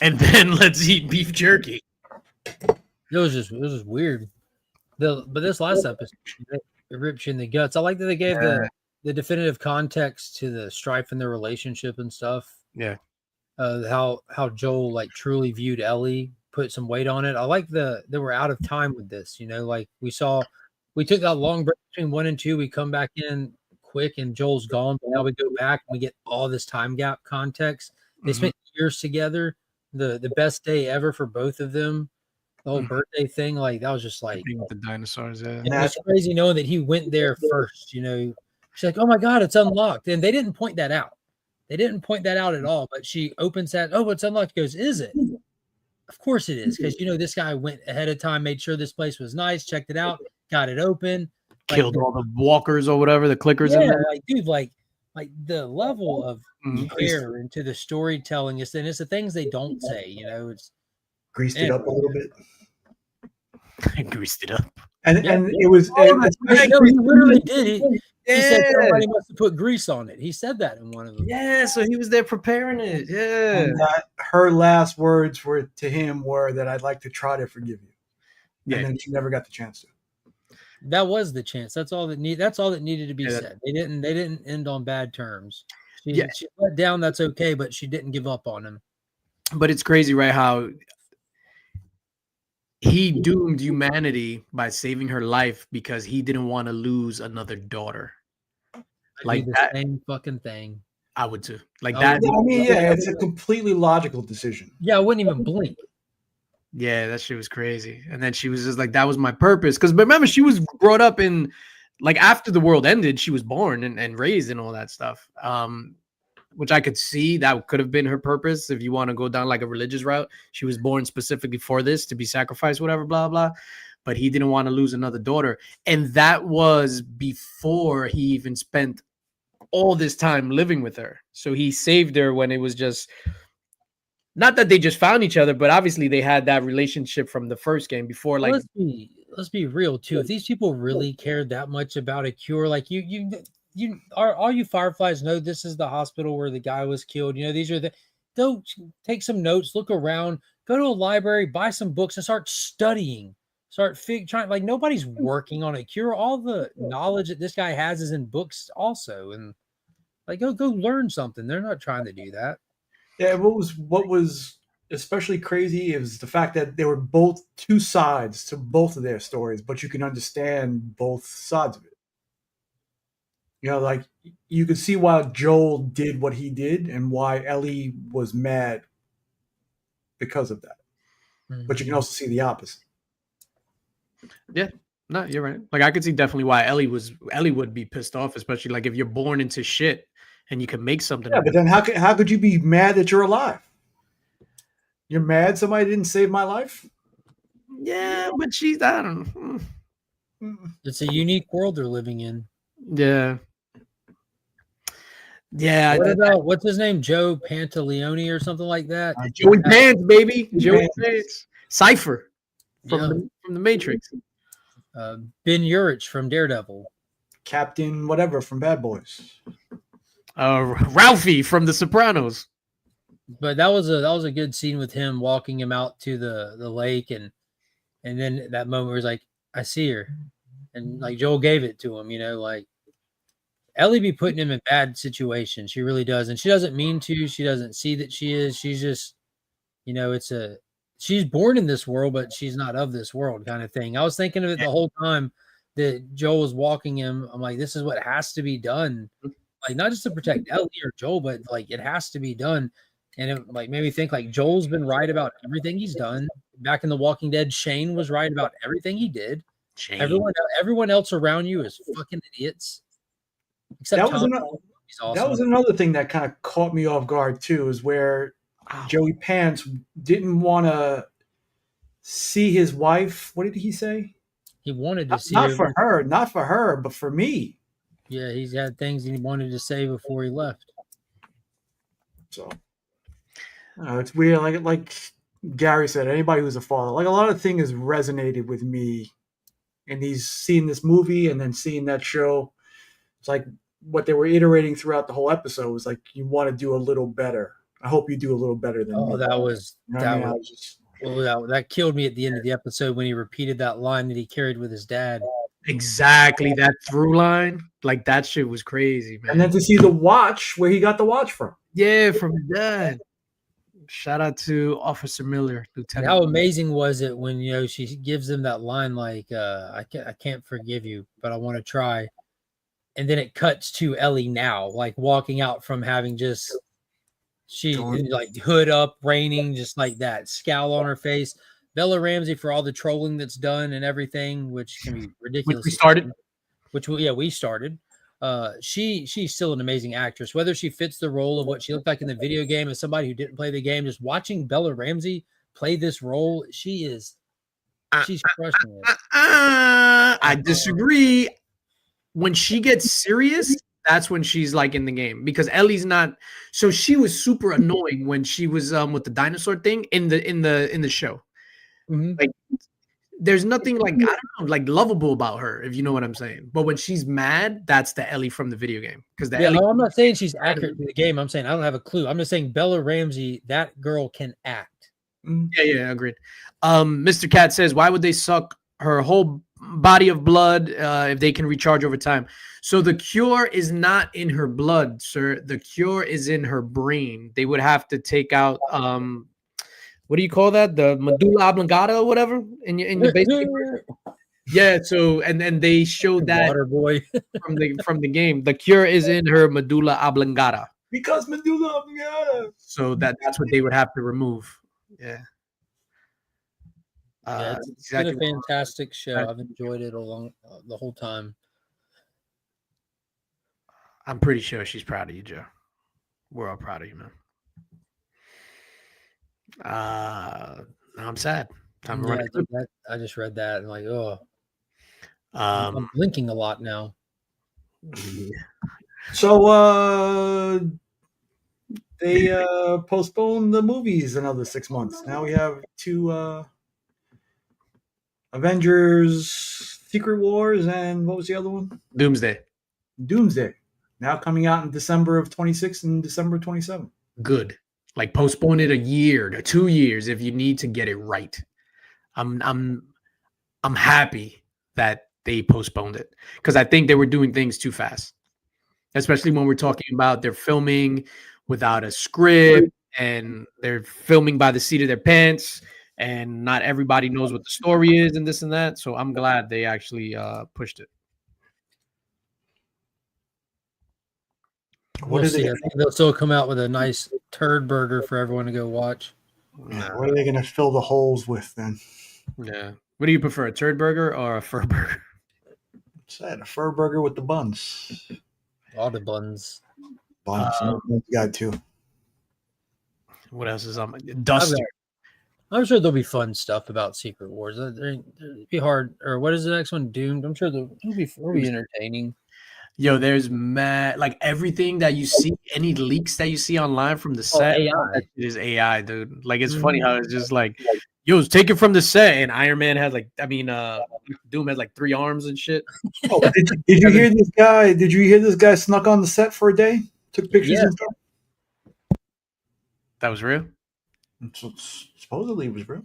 and then let's eat beef jerky. It was just weird. But this last episode, it rips you in the guts. I like that they gave the definitive context to the strife in their relationship and stuff. Yeah. How Joel like truly viewed Ellie, put some weight on it. I like that we're out of time with this. Like we took that long break between 1 and 2. We come back in quick and Joel's gone, but now we go back and we get all this time gap context. They spent years together. The best day ever for both of them. The whole birthday thing, like that was just like The dinosaurs. Yeah. it was crazy knowing that he went there first. She's like, "Oh my god, it's unlocked," and they didn't point that out. They didn't point that out at all. But she opens that. Oh, it's unlocked. Goes, is it? Of course it is, because this guy went ahead of time, made sure this place was nice, checked it out, got it open, Killed all the walkers or whatever, the clickers. Yeah, in there. like dude, like the level of care into the storytelling is, and it's the things they don't say. It's Greased it up a little bit. Greased it up. And it was he literally did. He said somebody must have put grease on it. He said that in one of them. Yeah, so he was there preparing it. Yeah. And her last words to him were that I'd like to try to forgive you. Yeah. And then she never got the chance to. That was the chance. That's all that needed to be said. They didn't end on bad terms. She let down, that's okay, but she didn't give up on him. But it's crazy, right? How he doomed humanity by saving her life because he didn't want to lose another daughter. Like the that same fucking thing. I would too. Like that. I mean, yeah, it's a completely logical decision. Yeah, I wouldn't even blink. Yeah, that shit was crazy. And then she was just like, that was my purpose. Because remember, she was brought up in, like, after the world ended, she was born and raised and all that stuff. Which I could see that could have been her purpose if you want to go down like a religious route. She was born specifically for this, to be sacrificed, whatever, blah, blah. But he didn't want to lose another daughter. And that was before he even spent all this time living with her. So he saved her when it was just, not that they just found each other, but obviously they had that relationship from the first game before. Like, let's be real too. If these people really cared that much about a cure, like all you Fireflies know this is the hospital where the guy was killed. These are go take some notes, look around, go to a library, buy some books, and start studying. Start trying. Like nobody's working on a cure. All the knowledge that this guy has is in books also, and like go learn something. They're not trying to do that. Yeah, what was especially crazy is the fact that they were both two sides to both of their stories, but you can understand both sides of it. Like you could see why Joel did what he did and why Ellie was mad because of that. Mm-hmm. But you can also see the opposite. Yeah, no, you're right. Like I could see definitely why Ellie would be pissed off, especially like if you're born into shit and you can make something. Yeah, but then how could you be mad that you're alive? You're mad somebody didn't save my life? Yeah, but I don't know. It's a unique world they're living in. Yeah. Yeah. What about what's his name? Joe Pantaleone or something like that? Joey Pants, baby. Joey Pants. Cypher from the Matrix. Ben Urich from Daredevil. Captain whatever from Bad Boys. Ralphie from The Sopranos. But that was a good scene with him walking him out to the lake and then that moment where he's like, I see her. And like Joel gave it to him, like Ellie be putting him in bad situations. She really does, and she doesn't mean to. She doesn't see that she is. She's just, she's born in this world, but she's not of this world, kind of thing. I was thinking of it the whole time that Joel was walking him. I'm like, this is what has to be done, like not just to protect Ellie or Joel, but like it has to be done. And it like made me think like Joel's been right about everything he's done. Back in The Walking Dead, Shane was right about everything he did. Shane. Everyone else around you is fucking idiots. Except That was Tom. another. He's awesome. That was another thing that kind of caught me off guard too, is where Joey Pants didn't want to see his wife. What did he say? He wanted to see not her. not for her, but for me. Yeah, he's had things he wanted to say before he left. So, it's weird. Like Gary said, anybody who's a father, like a lot of things resonated with me, and he's seeing this movie and then seeing that show. It's like what they were iterating throughout the whole episode was like, you want to do a little better. I hope you do a little better than me. That killed me at the end of the episode when he repeated that line that he carried with his dad. Exactly, that through line, like that shit was crazy, man. And then to see the watch, where he got the watch from. Yeah, from his dad. Shout out to Officer Miller, Lieutenant. How amazing was it when she gives him that line like, I can't forgive you, but I want to try. And then it cuts to Ellie now, like walking out from having just like hood up, raining, just like that, scowl on her face. Bella Ramsey for all the trolling that's done and everything, which can be ridiculous. We started. We started. She's still an amazing actress. Whether she fits the role of what she looked like in the video game as somebody who didn't play the game, just watching Bella Ramsey play this role, she's crushing it. I disagree. When she gets serious, that's when she's like in the game, because Ellie's not. So she was super annoying when she was with the dinosaur thing in the show. Mm-hmm. Like, there's nothing like, I don't know, like lovable about her, if you know what I'm saying. But when she's mad, that's the Ellie from the video game. Because I'm not saying she's accurate to the game. I'm saying I don't have a clue. I'm just saying Bella Ramsey, that girl can act. Yeah, agreed. Mr. Cat says, why would they suck her whole body of blood if they can recharge over time? So the cure is not in her blood, sir. The cure is in her brain. They would have to take out what do you call that? The medulla oblongata or whatever in your basic. Yeah. So and then they showed that Water boy from the game. The cure is in her medulla oblongata. Because medulla oblongata. So that's what they would have to remove. Yeah. It's been a fantastic show. I've enjoyed it the whole time. I'm pretty sure she's proud of you, Joe. We're all proud of you, man. I'm sad. I just read that and like, I'm blinking a lot now. So they postponed the movies another 6 months. Now we have 2 Avengers, Secret Wars, and what was the other one? Doomsday. Now coming out in December of 26 and December 27. Good. Like postpone it a year to 2 years if you need to get it right. I'm happy that they postponed it, because I think they were doing things too fast, especially when we're talking about they're filming without a script and they're filming by the seat of their pants, and not everybody knows what the story is and this and that. So I'm glad they actually pushed it. We'll see. I think they'll still come out with a nice turd burger for everyone to go watch. Yeah, what are they going to fill the holes with then? Yeah. What do you prefer, a turd burger or a fur burger? Said a fur burger with the buns. All the buns. Got 2. What else is on my Duster? I'm sure there'll be fun stuff about Secret Wars. It'll be hard. Or what is the next one? Doomed. I'm sure it'll be entertaining. Yo, there's like everything that you see, any leaks that you see online from the set, AI. It is AI, dude. Like, it's funny how it's just like, yo, take it from the set, and Iron Man has Doom has like 3 arms and shit. Oh, did you hear this guy? Did you hear this guy snuck on the set for a day? Took pictures and stuff? That was real? Supposedly it was real.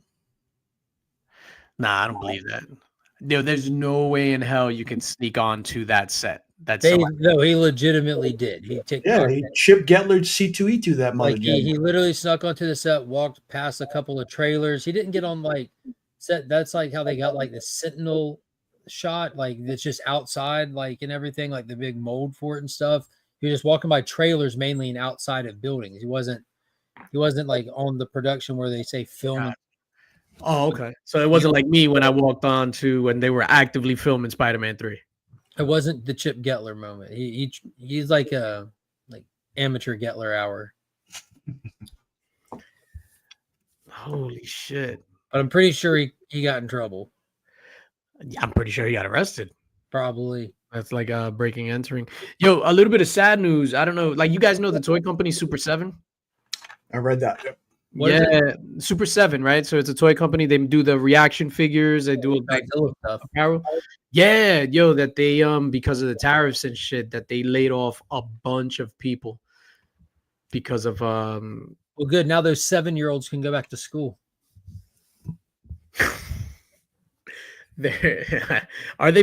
Nah, I don't believe that. Yo, there's no way in hell you can sneak on to that set. That's They, so no, he legitimately did. He Yeah, he Chip Getler C2E2 that mother. like he literally snuck onto the set, walked past a couple of trailers. He didn't get on like set. That's like how they got like the Sentinel shot, like it's just outside, like and everything, like the big mold for it and stuff. He was just walking by trailers mainly and outside of buildings. He wasn't like on the production where they say filming. Oh, okay. So it wasn't like me when I walked on to when they were actively filming Spider-Man 3. It wasn't the Chip Getler moment. He's like a like amateur Getler hour. Holy shit. But I'm pretty sure he got in trouble. I'm pretty sure he got arrested. Probably. That's like breaking entering. Yo, a little bit of sad news. I don't know. Like you guys know the toy company Super 7? I read that. What is yeah, Super 7, right? So it's a toy company. They do the reaction figures. They do Godzilla stuff. apparel. Yeah, yo, that they because of the tariffs and shit, that they laid off a bunch of people because of Well, good. Now those 7-year-olds can go back to school. are they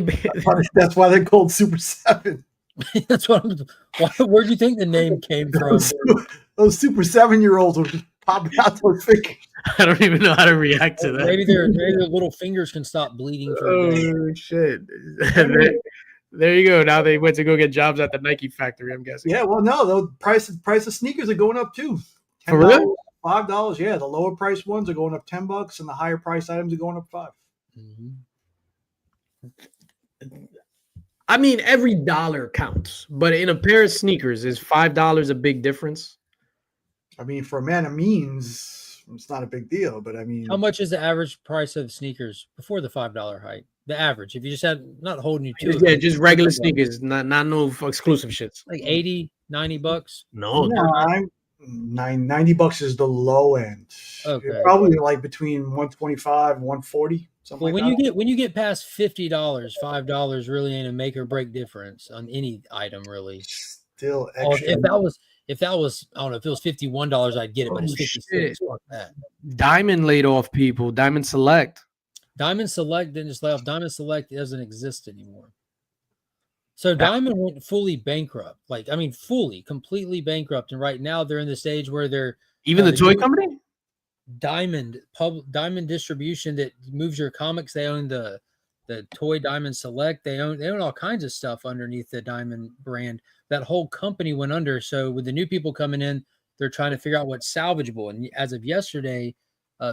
That's why they're called Super 7. That's what where do you think the name came from? Those Super 7-year-olds will just pop out their fingers. I don't even know how to react to that. Maybe their little fingers can stop bleeding for a day. Oh shit. There you go. Now they went to go get jobs at the Nike factory, I'm guessing. Yeah, well, no, the price of sneakers are going up too. For real? $5. Yeah, the lower priced ones are going up $10, and the higher priced items are going up $5. Mm-hmm. I mean, every dollar counts, but in a pair of sneakers, is $5 a big difference? I mean, for a man of means, it's not a big deal. But I mean, How much is the average price of sneakers before the $5 hike? The average, if you just had not holding you to it, Yeah, just regular sneakers, not no exclusive shits. like 80, $90. No, $90 is the low end. Okay. Probably like between 125 and 140. Something Well, like that. when you get past $50, $5 really ain't a make or break difference on any item, really. Still Oh, extra. if that was, I don't know, if it was $51, I'd get it, but it's Oh, 56. shit. Fuck that. Diamond laid off people. Diamond Select. Diamond Select didn't just lay off. Diamond Select doesn't exist anymore. So Diamond went fully bankrupt. Like, I mean, fully, completely bankrupt. And right now they're in the stage where they're Even the toy company? Diamond distribution that moves your comics. They own the toy Diamond Select. They own all kinds of stuff underneath the Diamond brand. That whole company went under. So with the new people coming in, they're trying to figure out what's salvageable. And as of yesterday,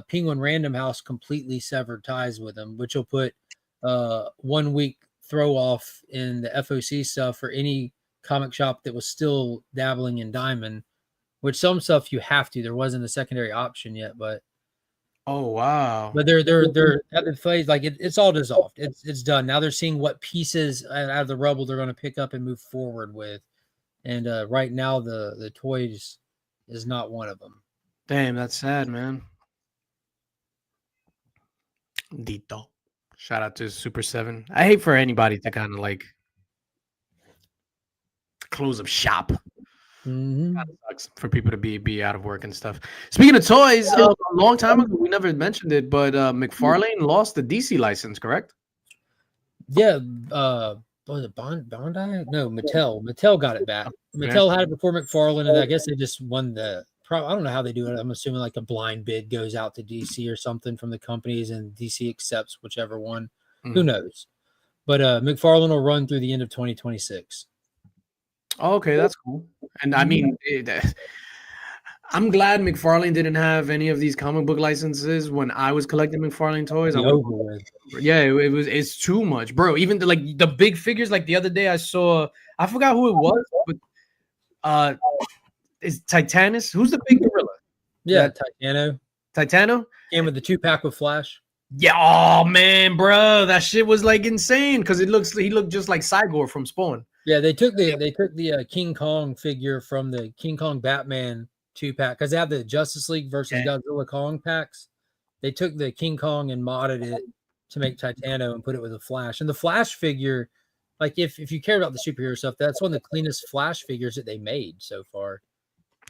Penguin Random House completely severed ties with them, which will put 1 week throw off in the FOC stuff for any comic shop that was still dabbling in Diamond. Which some stuff you have to. There wasn't a secondary option yet, but Oh wow. they're at the phase like it's all dissolved. It's done. Now they're seeing what pieces out of the rubble they're going to pick up and move forward with. And right now the toys is not one of them. Damn, that's sad, man. Dito. Shout out to Super 7. I hate for anybody to kind of like close up shop. Mm-hmm. Kind of sucks for people to be out of work and stuff. Speaking of toys, a long time ago we never mentioned it, but McFarlane lost the DC license, correct? Yeah, was it Bondi? No, Mattel. Mattel got it back. Mattel had it before McFarlane, and I guess they just won the. I don't know how they do it. I'm assuming like a blind bid goes out to DC or something from the companies, and DC accepts whichever one. Who knows? But McFarlane will run through the end of 2026. Oh, okay, that's cool. And I mean, I'm glad McFarlane didn't have any of these comic book licenses when I was collecting McFarlane toys. It's too much, bro. Even the big figures, like the other day I saw, I forgot who it was, but is Titanus? Who's the big gorilla? Yeah, Titano. Titano? Came with the 2-pack with Flash. Yeah, oh man, bro, that shit was like insane because he looked just like Cygor from Spawn. Yeah, they took the King Kong figure from the King Kong Batman 2-pack because they have the Justice League versus Godzilla Kong packs. They took the King Kong and modded it to make Titano and put it with a Flash. And the Flash figure, like if you care about the superhero stuff, that's one of the cleanest Flash figures that they made so far.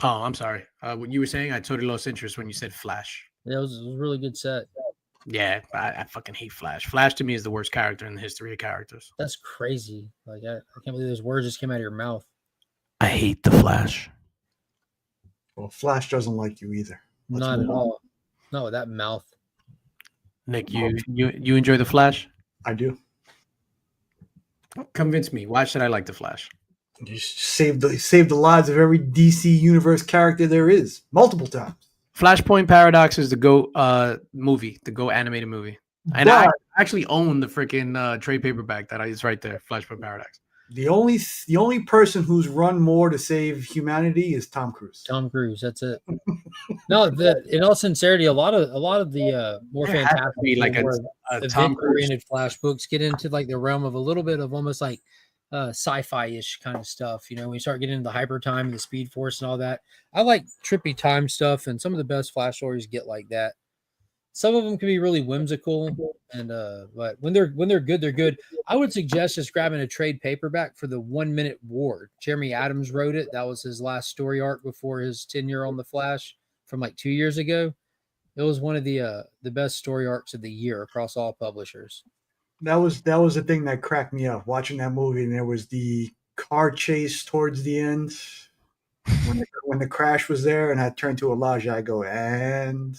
Oh, I'm sorry. What you were saying, I totally lost interest when you said Flash. Yeah, it was a really good set. Yeah, I fucking hate Flash. Flash to me is the worst character in the history of characters. That's crazy. Like I can't believe those words just came out of your mouth. I hate the Flash. Well, Flash doesn't like you either. Let's Not move at on. all. Not with that mouth. Nick, you enjoy the Flash? I do. Convince me. Why should I like the Flash? You saved the lives of every DC universe character there is multiple times. Flashpoint Paradox is the Go movie, the Go animated movie. And I But actually own the freaking trade paperback that is right there, Flashpoint Paradox. the only person who's run more to save humanity is Tom Cruise. Tom Cruise. That's it. No, in all sincerity, a lot of the more There has to fantastic, be like more a Tom Cruise. event-oriented Flash books get into like the realm of a little bit of almost like sci-fi-ish kind of stuff. You know, when you start getting into the hyper time and the Speed Force and all that. I like trippy time stuff, and some of the best Flash stories get like that. Some of them can be really whimsical, and but when they're good, they're good. I would suggest just grabbing a trade paperback for the 1 Minute War. Jeremy Adams wrote it. That was his last story arc before his tenure on the Flash from like 2 years ago. It was one of the best story arcs of the year across all publishers. That was the thing that cracked me up watching that movie, and there was the car chase towards the end when the crash was there, and I turned to Elijah. I go, and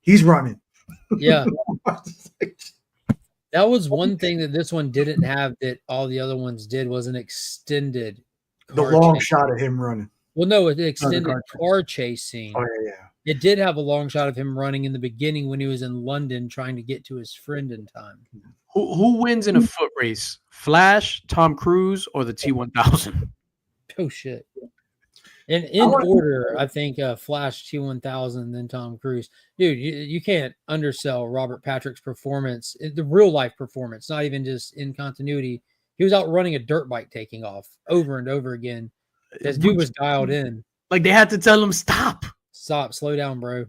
he's running. Yeah. That was one thing that this one didn't have that all the other ones did was an extended The car long chase. shot of him running. Well, no, it extended car car chase scene. Oh yeah. It did have a long shot of him running in the beginning when he was in London trying to get to his friend in time. Who wins in a foot race? Flash, Tom Cruise, or the T-1000? Oh shit! And in order, I think Flash, T-1000, then Tom Cruise. Dude, you can't undersell Robert Patrick's performance, the real life performance, not even just in continuity. He was out running a dirt bike, taking off over and over again. This dude was dialed in. Like they had to tell him stop. Stop, slow down, bro.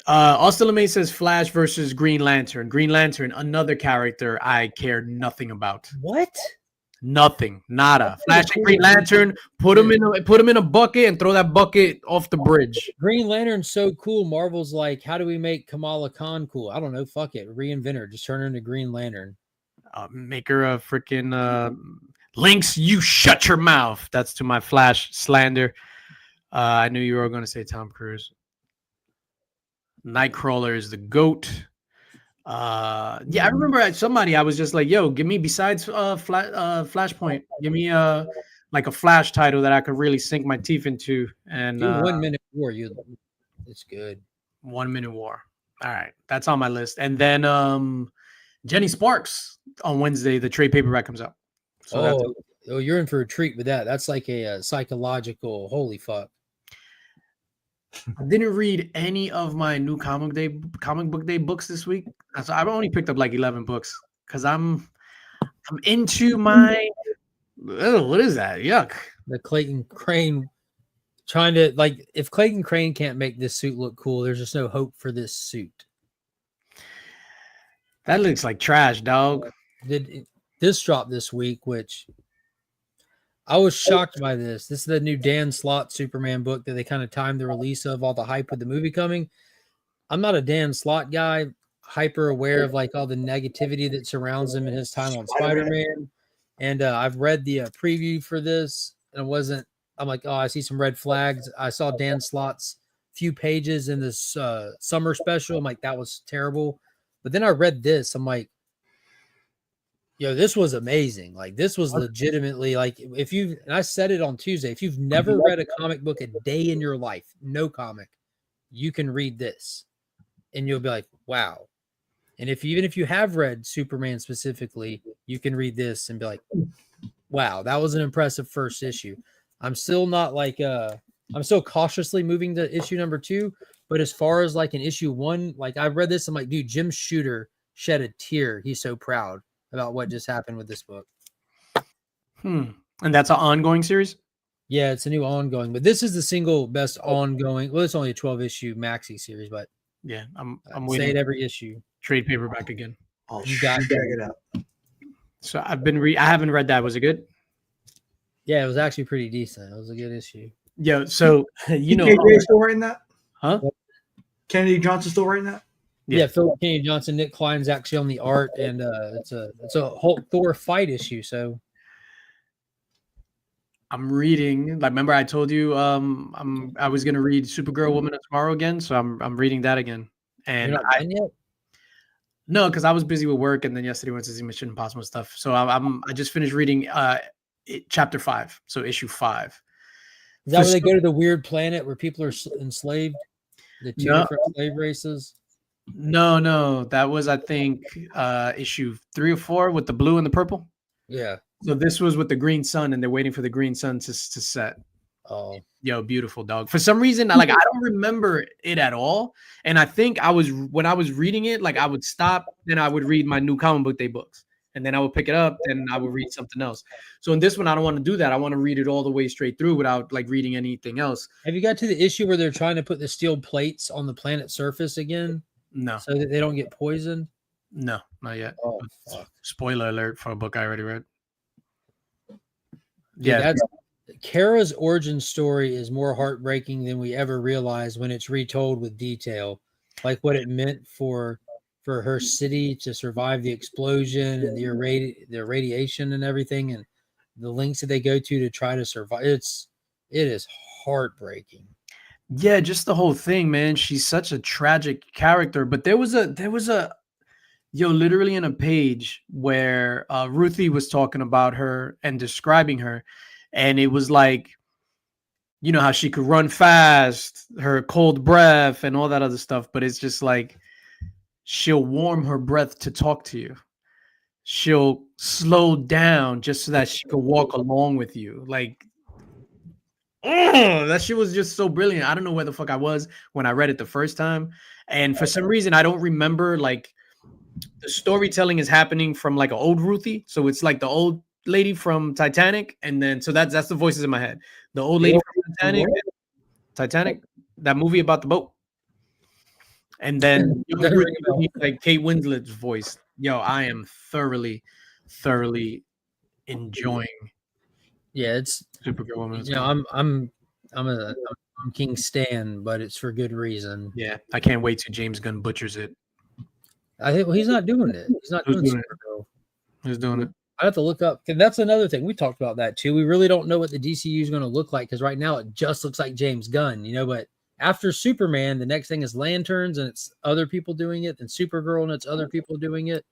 Austin LeMay says Flash versus Green Lantern. Green Lantern, another character I care nothing about. What? Nothing, nada. Flash and Green Lantern, put him in a bucket and throw that bucket off the bridge. Green Lantern's so cool. Marvel's like, how do we make Kamala Khan cool? I don't know. Fuck it, reinvent her. Just turn her into Green Lantern. Make her a freaking Lynx. You shut your mouth. That's to my Flash slander. I knew you were going to say Tom Cruise. Nightcrawler is the GOAT. Yeah, I remember I was just like, yo, give me besides Flashpoint, give me like a Flash title that I could really sink my teeth into. And 1 Minute War, it's good. 1 Minute War. All right, that's on my list. And then Jenny Sparks on Wednesday, the trade paperback comes out. So you're in for a treat with that. That's like a psychological holy fuck. I didn't read any of my new comic book day books this week. So I've only picked up like 11 books because I'm into my what is that? Yuck. The Clayton Crane trying to like if Clayton Crane can't make this suit look cool, there's just no hope for this suit. That looks like trash, dog. This dropped this week, which I was shocked by this. This is the new Dan Slott Superman book that they kind of timed the release of, all the hype with the movie coming. I'm not a Dan Slott guy, hyper aware of like all the negativity that surrounds him in his time on Spider-Man. And I've read the preview for this, and I'm like, oh, I see some red flags. I saw Dan Slott's few pages in this summer special. I'm like, that was terrible. But then I read this. I'm like, yo, this was amazing. Like, this was legitimately like, and I said it on Tuesday, if you've never read a comic book a day in your life, no comic, you can read this and you'll be like, wow. And even if you have read Superman specifically, you can read this and be like, wow, that was an impressive first issue. I'm still not like, I'm still cautiously moving to issue number 2. But as far as like an issue 1, like I read this, I'm like, dude, Jim Shooter shed a tear. He's so proud about what just happened with this book. And that's an ongoing series? Yeah, it's a new ongoing, but this is the single best ongoing. Well, it's only a 12-issue maxi series, but yeah, I'm waiting. Say it every issue. Trade paperback again. Oh, you got check it out. So I haven't read that. Was it good? Yeah, it was actually pretty decent. It was a good issue. Yeah, so you know, KJ still writing that? huh? Kennedy Johnson still writing that? Yeah, Philip Kennedy Johnson, Nick Klein's actually on the art, and it's a Hulk Thor fight issue. So I'm reading. Like, remember I told you I was gonna read Supergirl Woman of Tomorrow again, so I'm reading that again. And you're not done yet? No, because I was busy with work, and then yesterday went to see Mission Impossible stuff. So I just finished reading chapter 5, so issue 5. Is that where they go to the weird planet where people are enslaved? The two different slave races? No, that was, I think, issue 3 or 4 with the blue and the purple. Yeah. So this was with the green sun, and they're waiting for the green sun to set. Oh, yo, beautiful, dog. For some reason, I don't remember it at all. And I think when I was reading it, like, I would stop, then I would read my new comic book day books, and then I would pick it up, and I would read something else. So in this one, I don't want to do that. I want to read it all the way straight through without like reading anything else. have you got to the issue where they're trying to put the steel plates on the planet's surface again? No, so that they don't get poisoned. No, not yet. Oh, fuck. Spoiler alert for a book I already read. Yeah, that's Kara's origin story is more heartbreaking than we ever realized when it's retold with detail, like what it meant for her city to survive the explosion and the radiation and everything, and the lengths that they go to try to survive. It is heartbreaking. Yeah, just the whole thing, man. She's such a tragic character. But there was a literally in a page where Ruthie was talking about her and describing her, and it was like, you know how she could run fast, her cold breath, and all that other stuff. But it's just like, she'll warm her breath to talk to you. She'll slow down just so that she could walk along with you. Like, that shit was just so brilliant. I don't know where the fuck I was when I read it the first time. And for some reason, I don't remember, like, the storytelling is happening from like an old Ruthie. So it's like the old lady from Titanic. And then, so that's the voices in my head. The old lady from Titanic, that movie about the boat. And then like Kate Winslet's voice. Yo, I am thoroughly enjoying. Yeah, it's Supergirl Woman. You know, I'm King Stan, but it's for good reason. Yeah, I can't wait till James Gunn butchers it. I think he's not doing it. He's not doing Supergirl. Who's doing it? I have to look up. And that's another thing. We talked about that too. We really don't know what the DCU is going to look like because right now it just looks like James Gunn, you know. But after Superman, the next thing is Lanterns, and it's other people doing it, and Supergirl, and it's other people doing it.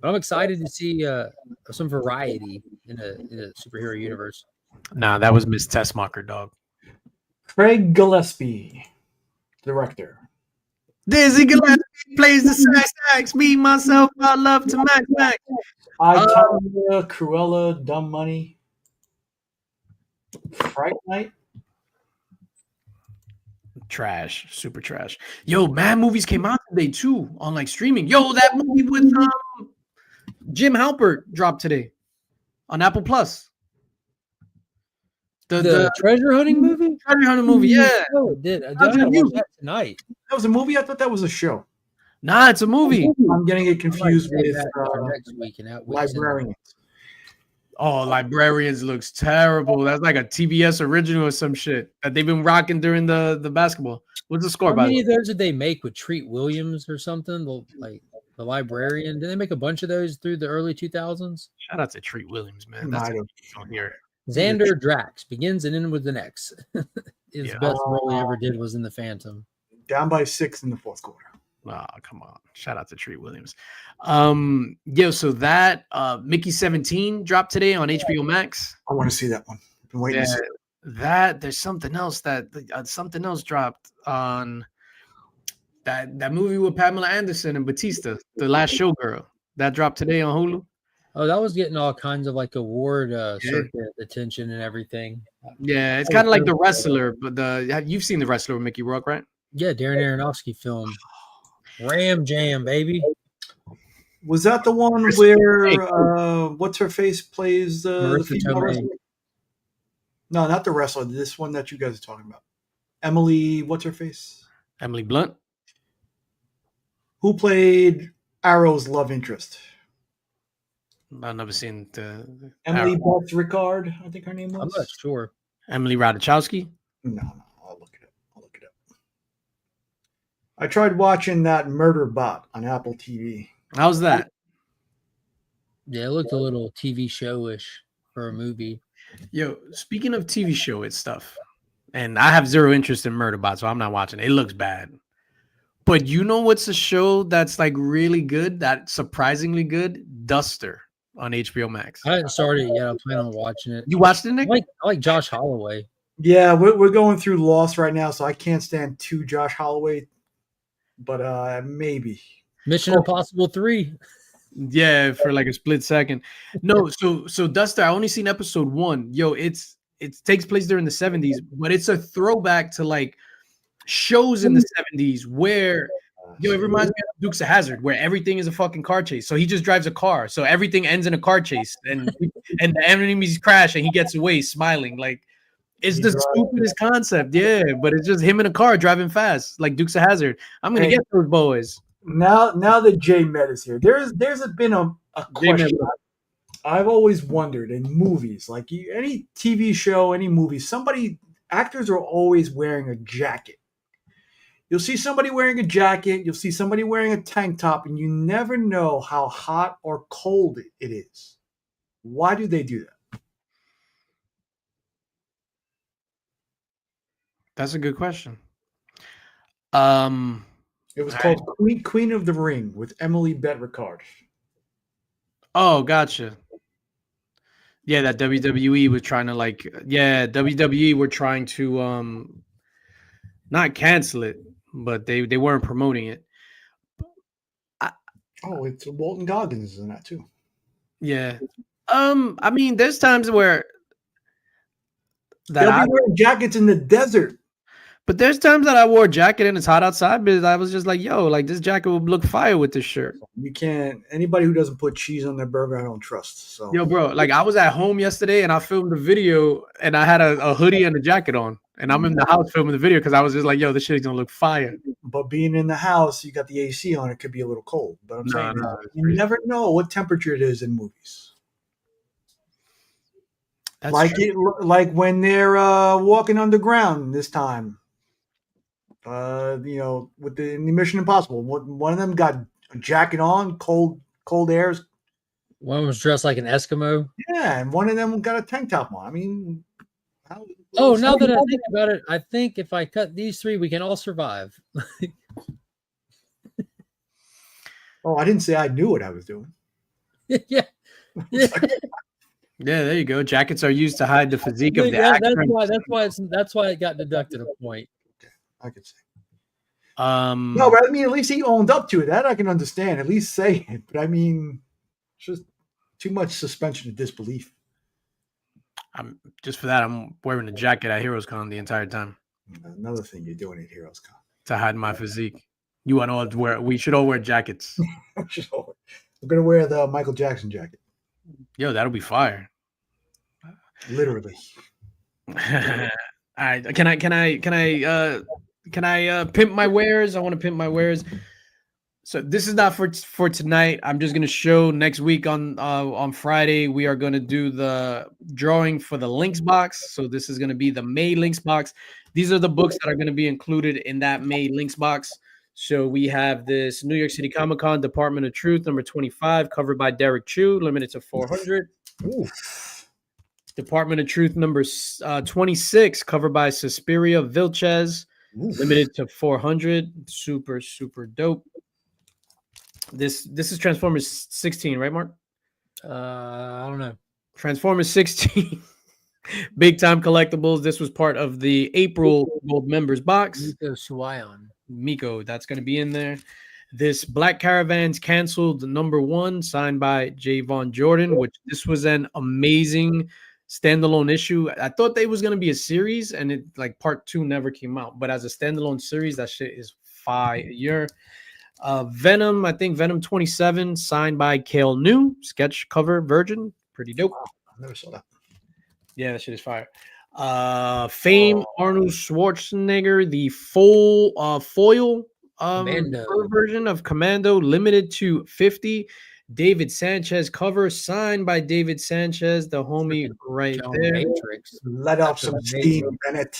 But I'm excited to see some variety in a superhero universe. Nah, that was Miss Tessmacher, dog. Craig Gillespie, director. Dizzy Gillespie plays the sax. Me, myself, I love to max. Tanya, Cruella, Dumb Money, Fright Night. Trash, super trash. Yo, mad movies came out today too on like streaming. Yo, that movie with Jim Halpert dropped today on Apple Plus. The treasure hunting movie? Treasure hunting movie, yeah. Oh, it did. I gotta watch that tonight. That was a movie? I thought that was a show. Nah, it's a movie. I'm getting it confused with next week and Librarians. Oh, Librarians looks terrible. That's like a TBS original or some shit that they've been rocking during the basketball. What's the score? How many of those did they make with Treat Williams or something? The Librarian. Did they make a bunch of those through the early 2000s? Shout out to Treat Williams, man. That's on here. Xander Drax begins and ends with an X. His best role he ever did was in The Phantom. Down by 6 in the fourth quarter. Oh, come on. Shout out to Treat Williams. So that Mickey 17 dropped today on HBO Max. I want to see that one. I've been waiting to see that. There's something else something else dropped on that movie with Pamela Anderson and Batista, The Last Showgirl. That dropped today on Hulu. Oh, that was getting all kinds of like award circuit attention and everything. Yeah, it's kind of like The Wrestler, but you've seen The Wrestler with Mickey Rourke, right? Yeah, Darren Aronofsky film. Ram Jam, baby. Was that the one where what's her face plays the female wrestler? No, not the wrestler. This one that you guys are talking about. Emily, what's her face? Emily Blunt. Who played Arrow's love interest? I've never seen Emily Beth Ricard, I think her name was. I'm not sure. Emily Ratajkowski? No, I'll look it up. I tried watching that Murder Bot on Apple TV. How's that? Yeah, it looked a little TV show-ish for a movie. Yo, speaking of TV show and stuff, and I have zero interest in Murderbot, so I'm not watching it. It looks bad. But you know what's a show that's like really good, that's surprisingly good? Duster on HBO Max. I haven't started it yet. I plan on watching it. You watched it, I Nick? like Josh Holloway. Yeah, we're going through Lost right now, so I can't stand too Josh Holloway, but maybe. Mission Impossible 3. Yeah, for like a split second. No, so Duster, I only seen episode 1. Yo, it takes place during the 70s, but it's a throwback to like shows in the 70s where it reminds me of Dukes of Hazzard, where everything is a fucking car chase. So he just drives a car, so everything ends in a car chase, and the enemies crash, and he gets away smiling. Like it's the stupidest concept, yeah. But it's just him in a car driving fast, like Dukes of Hazzard. I'm gonna get those boys. Now that Jay Med is here, there's been a question I've always wondered in movies, like any TV show, any movie, actors are always wearing a jacket. You'll see somebody wearing a jacket, you'll see somebody wearing a tank top, and you never know how hot or cold it is. Why do they do that? That's a good question. It was called Queen of the Ring with Emily Bett Ricard. Oh, gotcha. Yeah, that WWE was trying to WWE were trying to not cancel it, but they weren't promoting it. It's Walton Goggins is in that too. Yeah. I mean, there's times where they'll be wearing jackets in the desert. But there's times that I wore a jacket and it's hot outside because I was just like, yo, like this jacket would look fire with this shirt. You can't, anybody who doesn't put cheese on their burger, I don't trust. So, yo, bro, like I was at home yesterday and I filmed a video and I had a hoodie and a jacket on. And I'm in the house filming the video because I was just like, yo, this shit's gonna look fire. But being in the house, you got the AC on, it could be a little cold. But I'm saying you never know what temperature it is in movies. That's like when they're walking underground this time. With the Mission Impossible, one of them got a jacket on, cold airs. One was dressed like an Eskimo. Yeah, and one of them got a tank top on. I mean, now that I think about it, I think if I cut these 3, we can all survive. I didn't say I knew what I was doing. Yeah. Yeah, there you go. Jackets are used to hide the physique of the actor. That's why it got deducted a point. I could say. No, but I mean, at least he owned up to it. That I can understand. At least say it. But I mean, it's just too much suspension of disbelief. Just for that, I'm wearing a jacket at Heroes Con the entire time. Another thing you're doing at Heroes Con to hide my physique. You want all to wear? We should all wear jackets. I'm gonna wear the Michael Jackson jacket. Yo, that'll be fire. Literally. All right. Can I pimp my wares? I want to pimp my wares. So this is not for tonight. I'm just gonna show next week on Friday. We are gonna do the drawing for the links box. So this is gonna be the May links box. These are the books that are gonna be included in that May links box. So we have this New York City Comic Con Department of Truth number 25, covered by Derek Chu, limited to 400. Ooh. Department of Truth number 26, covered by Suspiria Vilches, limited to 400. Super, super dope. This is Transformers 16, right, Mark? I don't know. Transformers 16. Big time collectibles. This was part of the April Gold members box. Miko Suayon. Miko, that's going to be in there. This Black Caravan's Canceled number 1, signed by J. Vaughn Jordan, which this was an amazing standalone issue. I thought they was going to be a series, and it like part 2 never came out. But as a standalone series, that shit is fire. Venom, I think Venom 27, signed by Cale New, sketch cover Virgin, pretty dope. I never saw that. Yeah, that shit is fire. Fame Arnold Schwarzenegger, the full foil version of Commando, limited to 50. David Sanchez cover, signed by David Sanchez, the homie right there. Matrix. Let off some steam, Bennett.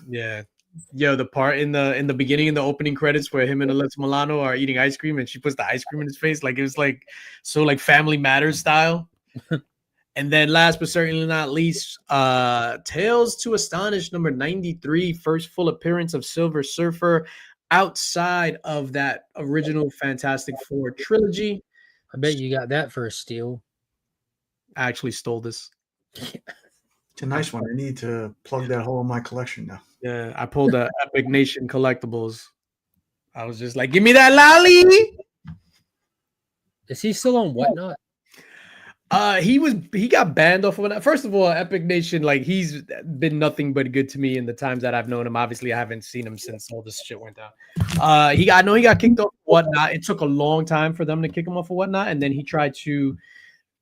Yeah, Yo, the part in the beginning in the opening credits where him and Alyssa Milano are eating ice cream and she puts the ice cream in his face, like it was like so like Family Matters style. And then last but certainly not least, Tales to Astonish number 93, first full appearance of Silver Surfer outside of that original Fantastic Four trilogy. I bet you got that for a steal. I actually stole this. It's a nice one. I need to plug that hole in my collection now. Yeah, I pulled the Epic Nation collectibles. I was just like, give me that lolly. Is he still on Whatnot? He got banned off of it. First of all, Epic Nation, like he's been nothing but good to me in the times that I've known him. Obviously, I haven't seen him since all this shit went down. I know he got kicked off of Whatnot. It took a long time for them to kick him off of Whatnot, and then he tried to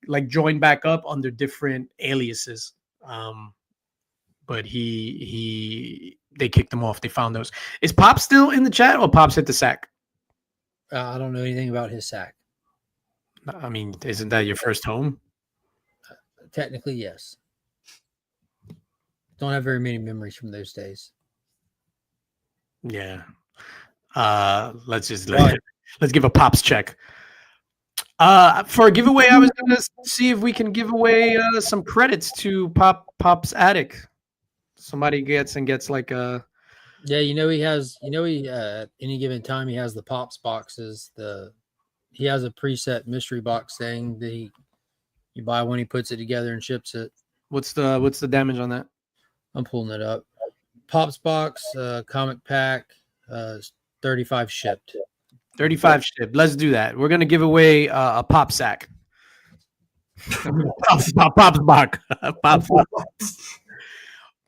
like join back up under different aliases. But they kicked him off. They found those. Is Pop still in the chat or Pop's hit the sack? I don't know anything about his sack. I mean, isn't that your first home? Technically, yes. Don't have very many memories from those days. Yeah. Let's give a Pops check. For a giveaway, I was gonna see if we can give away some credits to Pop's Attic. Somebody gets like a. Yeah, he has. At any given time he has the Pops boxes. He has a preset mystery box thing that you buy when he puts it together and ships it. What's the damage on that? I'm pulling it up. Pops box, comic pack, 35 shipped. 35 shipped. Let's do that. We're gonna give away a Pop sack. Pop's box.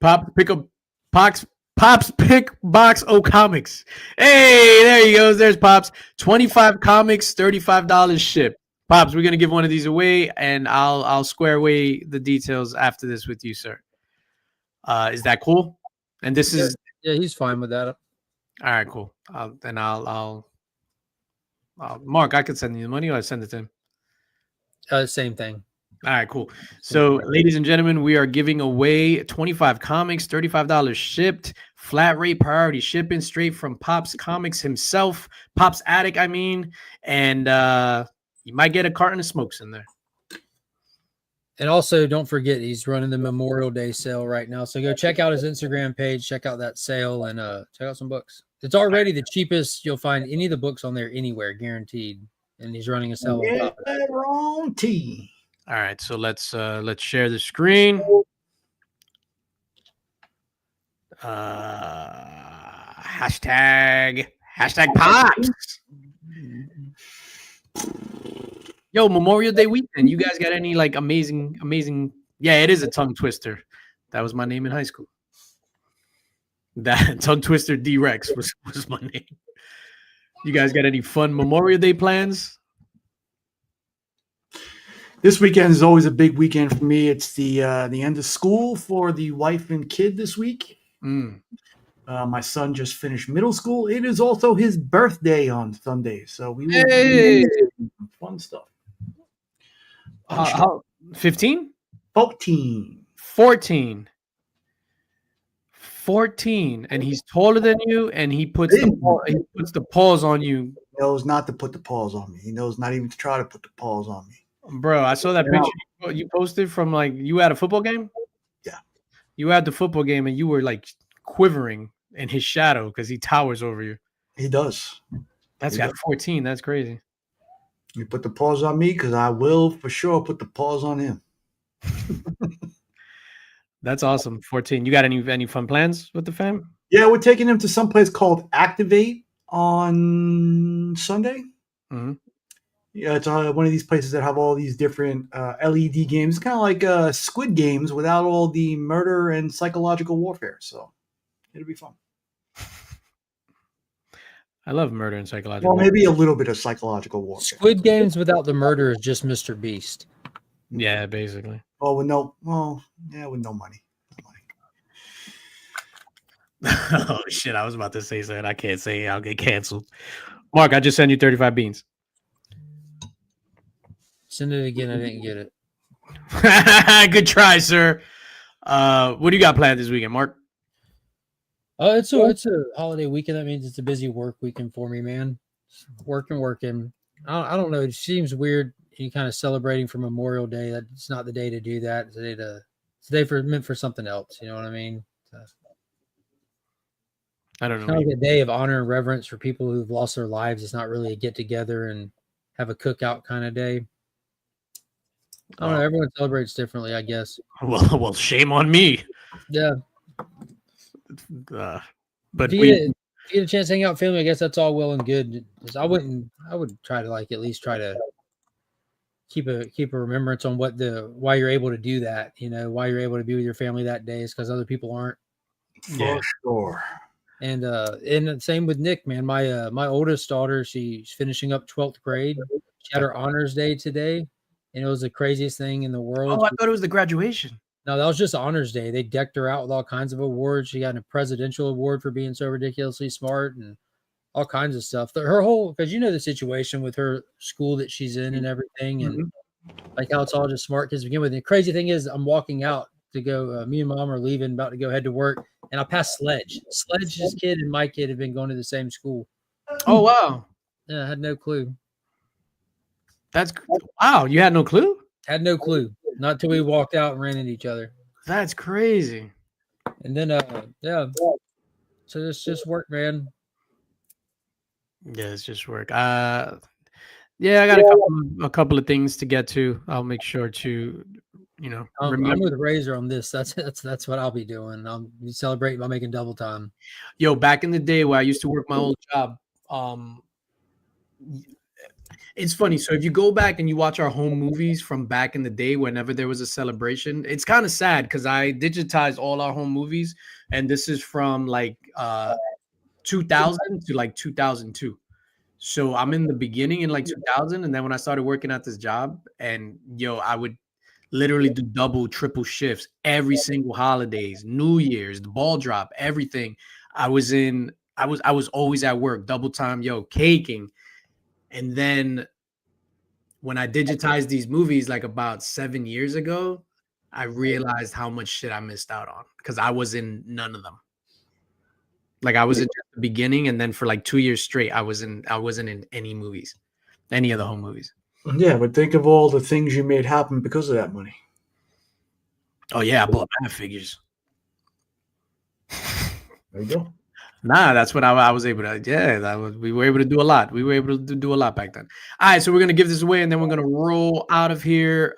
Pop pick up Pops pick box O comics. Hey, there he goes. There's Pops. 25 comics, $35 shipped. Pops, we're gonna give one of these away, and I'll square away the details after this with you, sir. Is that cool? And this is he's fine with that. All right, cool. Then I'll Mark, I could send you the money, or I send it to him. Same thing. All right, cool. So, ladies and gentlemen, we are giving away 25 comics, $35 shipped, flat rate priority shipping straight from Pop's Comics himself, Pop's Attic, I mean, and you might get a carton of smokes in there. And also, don't forget, he's running the Memorial Day sale right now. So go check out his Instagram page, check out that sale, and check out some books. It's already the cheapest you'll find any of the books on there anywhere, guaranteed. And he's running a sale on top of that. Wrong tea. All right, so let's share the screen. Hashtag Pops. Yo, Memorial Day weekend. You guys got any like amazing? Yeah, it is a tongue twister. That was my name in high school. That tongue twister D-Rex was my name. You guys got any fun Memorial Day plans? This weekend is always a big weekend for me. It's the end of school for the wife and kid this week. My son just finished middle school. It is also his birthday on Sunday, so we will do some fun stuff. 15? 14. 14, and he's taller than you, and he puts the paws on you. He knows not to put the paws on me. He knows not even to try to put the paws on me. Bro, I saw that picture you posted from like you at a football game. Yeah, you at the football game, and you were like quivering in his shadow because he towers over you. He does. That's at 14. That's crazy. You put the paws on me because I will for sure put the paws on him. That's awesome. 14. You got any fun plans with the fam? Yeah, we're taking him to some place called Activate on Sunday. Mm-hmm. Yeah, it's one of these places that have all these different LED games, kind of like Squid Games without all the murder and psychological warfare. So it'll be fun. I love murder and psychological. Well, maybe a little bit of psychological warfare. Squid Games without the murder is just Mr. Beast. Yeah, basically. Oh, with no money. Oh shit! I was about to say something. I can't say it. I'll get canceled. Mark, I just sent you 35 beans. Send it again. I didn't get it. Good try, sir. What do you got planned this weekend, Mark? Oh, it's a holiday weekend. That means it's a busy work weekend for me, man. Working. I don't know. It seems weird. You kind of celebrating for Memorial Day. That it's not the day to do that. It's a day for meant for something else. You know what I mean? I don't It's know. kind of like a day of honor and reverence for people who've lost their lives. It's not really a get together and have a cookout kind of day. I don't know. Everyone celebrates differently, I guess. Well, shame on me. Yeah. But If you get a chance to hang out with family, I guess that's all well and good. I would try to like at least try to keep a remembrance on why you're able to do that. You know, why you're able to be with your family that day is because other people aren't. For sure. And same with Nick, man. My oldest daughter, she's finishing up 12th grade. She had her honors day today, and it was the craziest thing in the world. Oh, I thought it was the graduation. No, that was just honors day. They decked her out with all kinds of awards. She got a presidential award for being so ridiculously smart and all kinds of stuff. Her whole, because you know the situation with her school that she's in and everything, and like how it's all just smart kids to begin with. And the crazy thing is, I'm walking out to go. Me and mom are leaving, about to go head to work, and I passed Sledge. Sledge's kid and my kid have been going to the same school. Oh wow, Yeah, I had no clue. That's wow. You had no clue? Had no clue. Not till we walked out and ran into each other. That's crazy. And then, yeah. So it's just work, man. Yeah, it's just work. Yeah, I got a couple of things to get to. I'll make sure to, I'm with Razor on this. That's what I'll be doing. I'll be celebrating by making double time. Yo, back in the day where I used to work my old job, it's funny. So if you go back and you watch our home movies from back in the day, whenever there was a celebration, it's kind of sad because I digitized all our home movies, and this is from like 2000 to like 2002. So I'm in the beginning in like 2000, and then when I started working at this job, and I would literally do double, triple shifts every single holidays, New Year's, the ball drop, everything. I was always at work, double time, caking. And then when I digitized these movies like about 7 years ago, I realized how much shit I missed out on because I was in none of them. Like I was at the beginning, and then for like 2 years straight, I wasn't in any movies, any of the home movies. Yeah, but think of all the things you made happen because of that money. Oh yeah, I bought my figures. There you go. Nah, that's what I was able to. Yeah, we were able to do a lot. We were able to do a lot back then. All right, so we're gonna give this away, and then we're gonna roll out of here.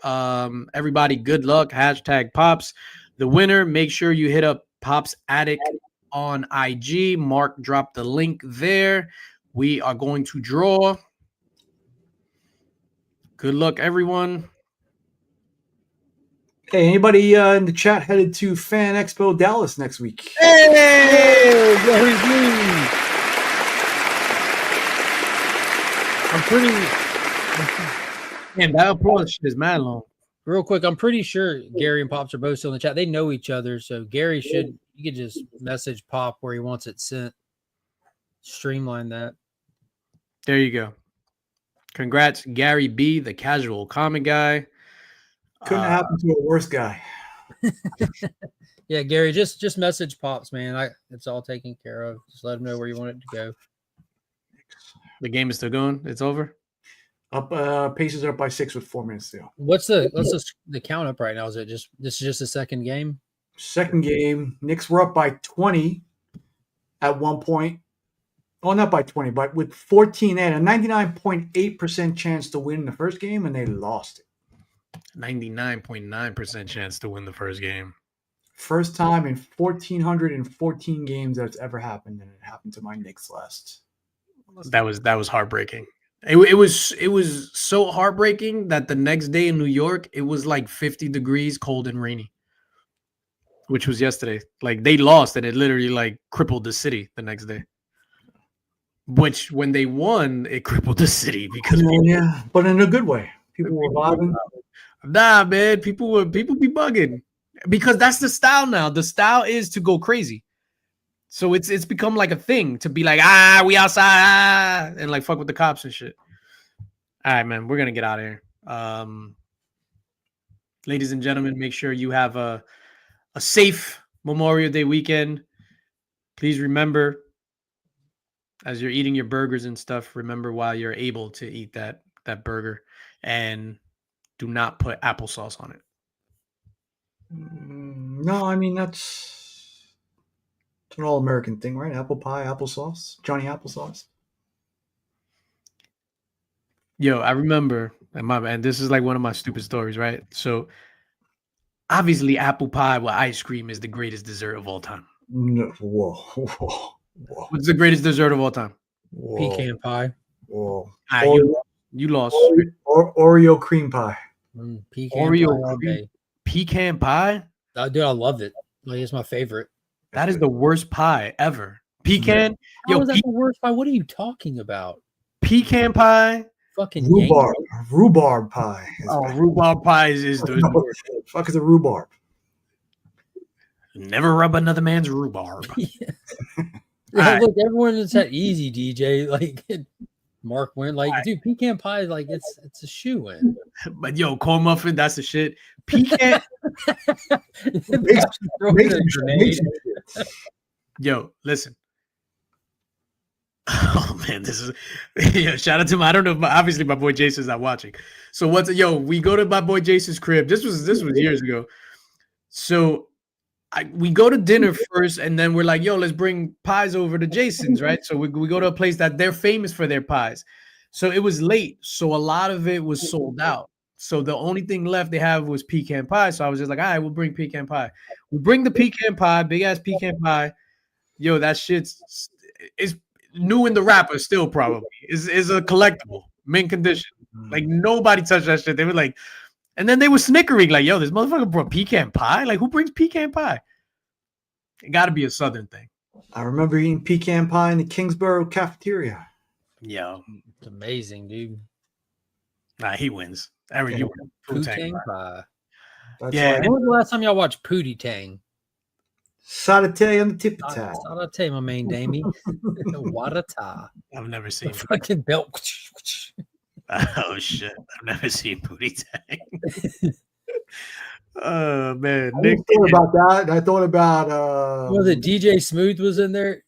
Everybody, good luck. # Pops. The winner. Make sure you hit up Pops Attic on IG. Mark dropped the link there. We are going to draw. Good luck, everyone. Hey, anybody in the chat headed to Fan Expo Dallas next week? Hey, I'm pretty. Man, that applause shit is mad long. Real quick, I'm pretty sure Gary and Pops are both still in the chat. They know each other, so Gary you could just message Pop where he wants it sent. Streamline that. There you go. Congrats, Gary B, the casual comic guy. Couldn't happen to a worse guy. Yeah, Gary, just message Pops, man. It's all taken care of. Just let him know where you want it to go. The game is still going. It's over. Up, Pacers are up by 6 with 4 minutes to go. What's the count up right now? Is it this is just the second game? Second game, Knicks were up by 20 at one point. Oh, not by 20, but with 14 and a 99.8% chance to win the first game, and they lost it. 99.9% chance to win the first game. First time in 1,414 games that's ever happened, and it happened to my Knicks last. That was heartbreaking. It was so heartbreaking that the next day in New York, it was like 50 degrees, cold and rainy, which was yesterday. Like they lost, and it literally like crippled the city the next day. Which, when they won, it crippled the city because yeah, but in a good way. People were vibing. Nah, man, people be bugging because that's the style now. The style is to go crazy. So it's become like a thing to be like, we outside, and like fuck with the cops and shit. All right, man, we're gonna get out of here. Ladies and gentlemen, make sure you have a safe Memorial Day weekend. Please remember, as you're eating your burgers and stuff, remember while you're able to eat that burger, and do not put applesauce on it. No, I mean that's an all-American thing, right? Apple pie, applesauce, Johnny applesauce. Yo, I remember, and this is like one of my stupid stories, right? So obviously, apple pie with ice cream is the greatest dessert of all time. No, whoa. What's the greatest dessert of all time? Pecan pie. Whoa. Ah, Oreo, you lost. Oreo cream pie. Pecan Oreo pie all cream- day. Pecan pie? Dude, I love it. Like, it's my favorite. That is the worst pie ever. Pecan, How is that the worst pie? What are you talking about? pecan pie. Fucking Rhubarb pie. Oh, rhubarb pie is the worst. Fuck is a rhubarb? Never rub another man's rhubarb. Yeah, look, everyone is that easy, DJ. Like Mark went like, dude, pecan pie, like it's a shoe in. But yo, corn muffin, that's the shit. Pecan. Yo, listen. Oh man, this is yo, shout out to I don't know, obviously my boy Jason's not watching. So we go to my boy Jason's crib. This was years ago. So we go to dinner first, and then we're like, yo, let's bring pies over to Jason's, right? So we go to a place that they're famous for their pies. So it was late, so a lot of it was sold out. So the only thing left they have was pecan pie. So I was just like, all right, we'll bring pecan pie. We bring the pecan pie, big ass pecan pie. Yo, that shit's is new in the wrapper still, probably is a collectible, mint condition. Like nobody touched that shit. They were like, and then they were snickering, like, yo, this motherfucker brought pecan pie. Like, who brings pecan pie? It got to be a Southern thing. I remember eating pecan pie in the Kingsborough cafeteria. Yo, it's amazing, dude. Nah, he wins. Eric, you win. Pecan pie. Yeah. When was the last time y'all watched Pootie Tang? Satay on the tip of tie. Satay, my main damie. Wadata. I've never seen fucking belt. Oh shit! I've never seen Pootie Tang. Oh man, I thought about that. I thought about well, the DJ Smooth was in there,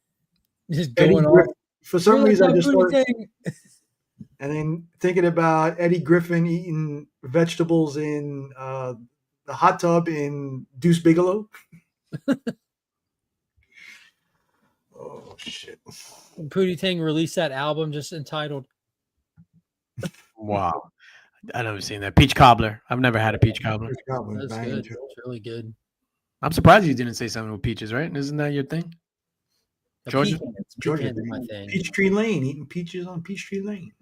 just Eddie going Griffin. off. For some reason, I just started, Tang. and then thinking about Eddie Griffin eating vegetables in the hot tub in Deuce Bigelow. Oh shit! Pootie Tang released that album just entitled. Wow, I've never seen that. Peach cobbler. I've never had a peach cobbler. That's good. It's really good. I'm surprised you didn't say something with peaches, right? Isn't that your thing? Georgia, Georgia, my thing. Peachtree Lane, eating peaches on Peachtree Lane.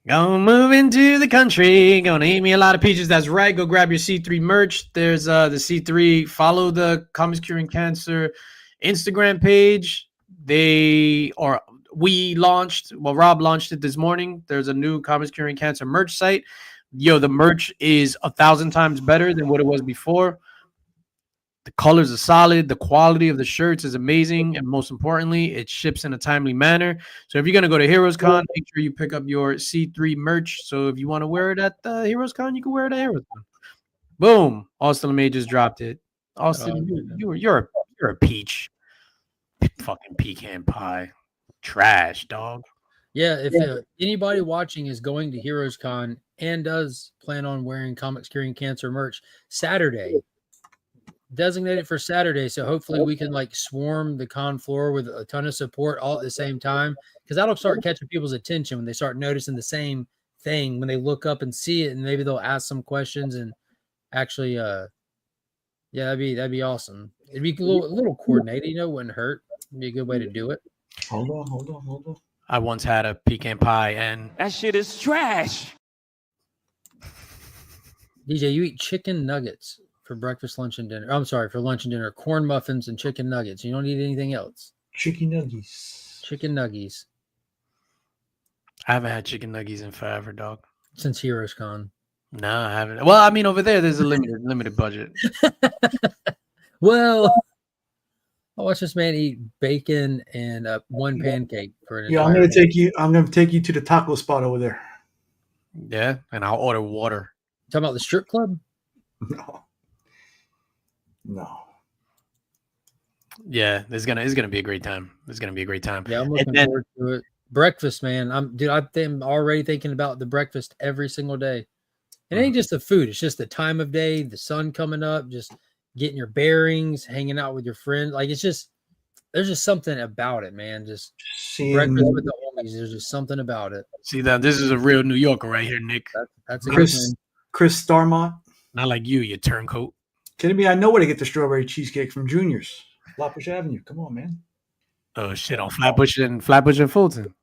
Gonna move into the country. Gonna eat me a lot of peaches. That's right. Go grab your C3 merch. There's the C3. Follow the Comics Curing Cancer Instagram page. Rob launched it this morning. There's a new Comics Curing Cancer merch site. Yo, the merch is 1,000 times better than what it was before. The colors are solid. The quality of the shirts is amazing. And most importantly, it ships in a timely manner. So if you're going to go to Heroes Con, make sure you pick up your C3 merch. So if you want to wear it at the Heroes Con, you can wear it at Heroes Con. Boom. Austin LeMay just dropped it. Austin, you're a peach. Fucking pecan pie. Trash, dog. Yeah, if anybody watching is going to Heroes Con and does plan on wearing Comics Curing Cancer merch Saturday, designated for Saturday, so hopefully we can like swarm the con floor with a ton of support all at the same time, because that'll start catching people's attention when they start noticing the same thing when they look up and see it, and maybe they'll ask some questions and actually that'd be awesome. It'd be a little coordinated, wouldn't hurt. It'd be a good way to do it. Hold on. I once had a pecan pie and that shit is trash. DJ, you eat chicken nuggets for breakfast, lunch, and dinner. I'm sorry, for lunch and dinner. Corn muffins and chicken nuggets. You don't eat anything else. Chicken nuggies. Chicken nuggies. I haven't had chicken nuggies in forever, dog. Since Heroes Con. No, I haven't. Well, I mean, over there's a limited budget. Well, I watched this man eat bacon and one pancake for an I'm gonna take you. I'm gonna take you to the taco spot over there. Yeah, and I'll order water. Talking about the strip club? No. Yeah, it's gonna be a great time. It's gonna be a great time. Yeah, I'm And looking then, forward to it. Breakfast, man. I'm already thinking about the breakfast every single day. It ain't just the food, it's just the time of day, the sun coming up, just getting your bearings, hanging out with your friends. Like it's just there's just something about it, man. Just breakfast with Seeing the homies. There's just something about it. see that this is a real New Yorker right here, Nick. That's a good Chris one. Chris Starmont. Not like you turncoat. Kidding me? I know where to get the strawberry cheesecake from Junior's. Flatbush Avenue. Come on, man. Oh shit, on Flatbush and Fulton.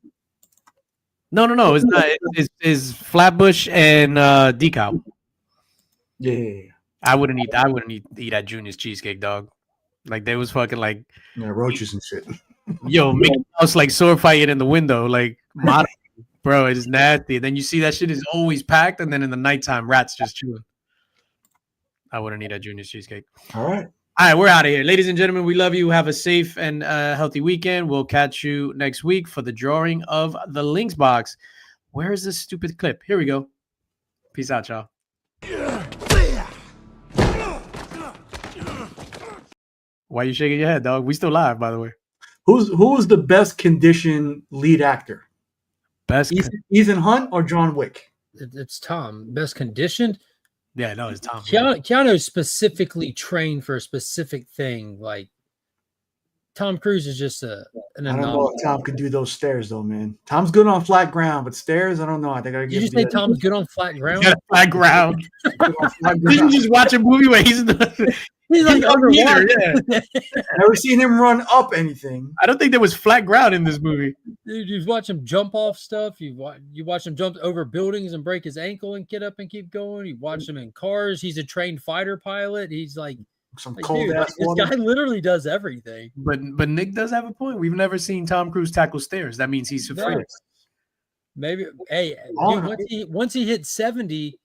No. It's not. It's Flatbush and Decal. Yeah. I wouldn't eat at Junior's cheesecake, dog. Like they was fucking like, Yeah, roaches and shit. yo, Mickey Mouse like sword fighting in the window, like bro, it is nasty. Then you see that shit is always packed, and then in the nighttime, rats just chewing. I wouldn't eat at Junior's cheesecake. All right. All right, we're out of here. Ladies and gentlemen, we love you. Have a safe and healthy weekend. We'll catch you next week for the drawing of the links box. Where is this stupid clip? Here we go. Peace out, y'all. Why are you shaking your head, dog? We still live, by the way. Who's the best conditioned lead actor? Best. Ethan Hunt or John Wick? It's Tom. Best conditioned. Yeah, no, it's Tom. Keanu specifically trained for a specific thing. Like Tom Cruise is just an I don't know anomaly. if Tom could do those stairs though, man. Tom's good on flat ground, but stairs, I don't know. I think I Did give you say Tom's good on flat ground? Yeah, flat ground. flat Did you ground. just watch a movie where he's He's like underwater. Yeah. Never seen him run up anything. I don't think there was flat ground in this movie. Dude, you watch him jump off stuff. You watch him jump over buildings and break his ankle and get up and keep going. You watch him in cars. He's a trained fighter pilot. He's like, Some dude, cold ass this water. guy literally does everything. But Nick does have a point. We've never seen Tom Cruise tackle stairs. That means he's afraid. No. Maybe, hey, Oh, dude, once he hits 70,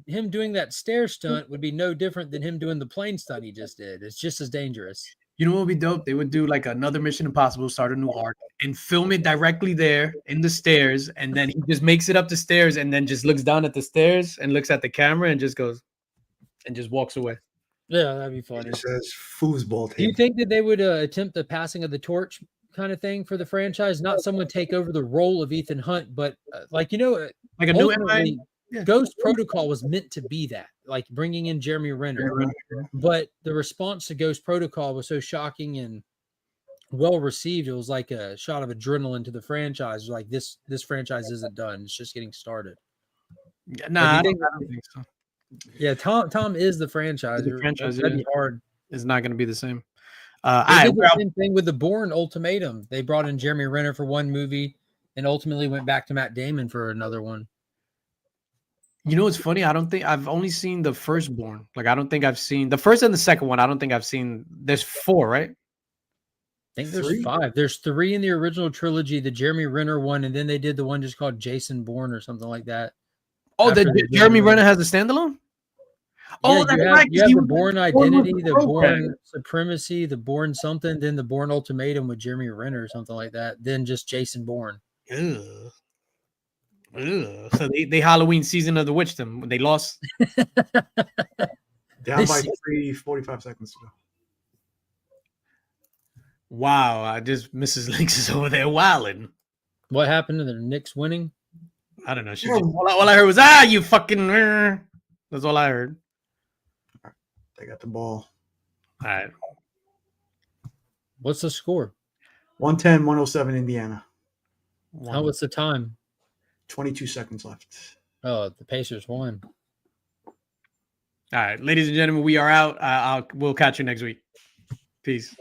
him doing that stair stunt would be no different than him doing the plane stunt he just did. It's just as dangerous. You know what would be dope? They would do like another Mission Impossible, start a new arc, and film it directly there in the stairs, and then he just makes it up the stairs, and then just looks down at the stairs and looks at the camera and just goes and just walks away. Yeah, that'd be funny. It says foosball Do you tape. think that they would attempt the passing of the torch kind of thing for the franchise? Not someone take over the role of Ethan Hunt, but Like a new ultimately, Yeah. Ghost Protocol was meant to be that, like bringing in Jeremy Renner. But the response to Ghost Protocol was so shocking and well received. It was like a shot of adrenaline to the franchise. Like this franchise isn't done. It's just getting started. Nah, I think- don't think so. Yeah, Tom is the franchise. The franchise, That'd yeah. be hard. It's not going to be the same. They I did the same thing with the Bourne Ultimatum. They brought in Jeremy Renner for one movie and ultimately went back to Matt Damon for another one. You know what's funny? I don't think I've only seen the firstborn. Like I don't think I've seen the first and the second one. I don't think I've seen. There's 4, right? I think there's Three? 5. There's 3 in the original trilogy, the Jeremy Renner one, and then they did the one just called Jason Bourne or something like that. Oh, After the the Jeremy Bourne. Renner has a standalone. Yeah, That's you have, right, you have he the was Bourne born with Identity, the the program. Bourne Supremacy, the Bourne something, then the Bourne Ultimatum with Jeremy Renner or something like that. Then just Jason Bourne. Ugh. Ugh. So they Halloween season of the witchdom. They lost. Down by 3:45 seconds to go. Wow, I just Mrs. Links is over there wilding. What happened to the Knicks winning? I don't know. She just, all I heard was you fucking. That's all I heard. They got the ball. All right. What's the score? 110-107 Indiana. How was the time? 22 seconds left. Oh, the Pacers won. All right, ladies and gentlemen, we are out. We'll catch you next week. Peace.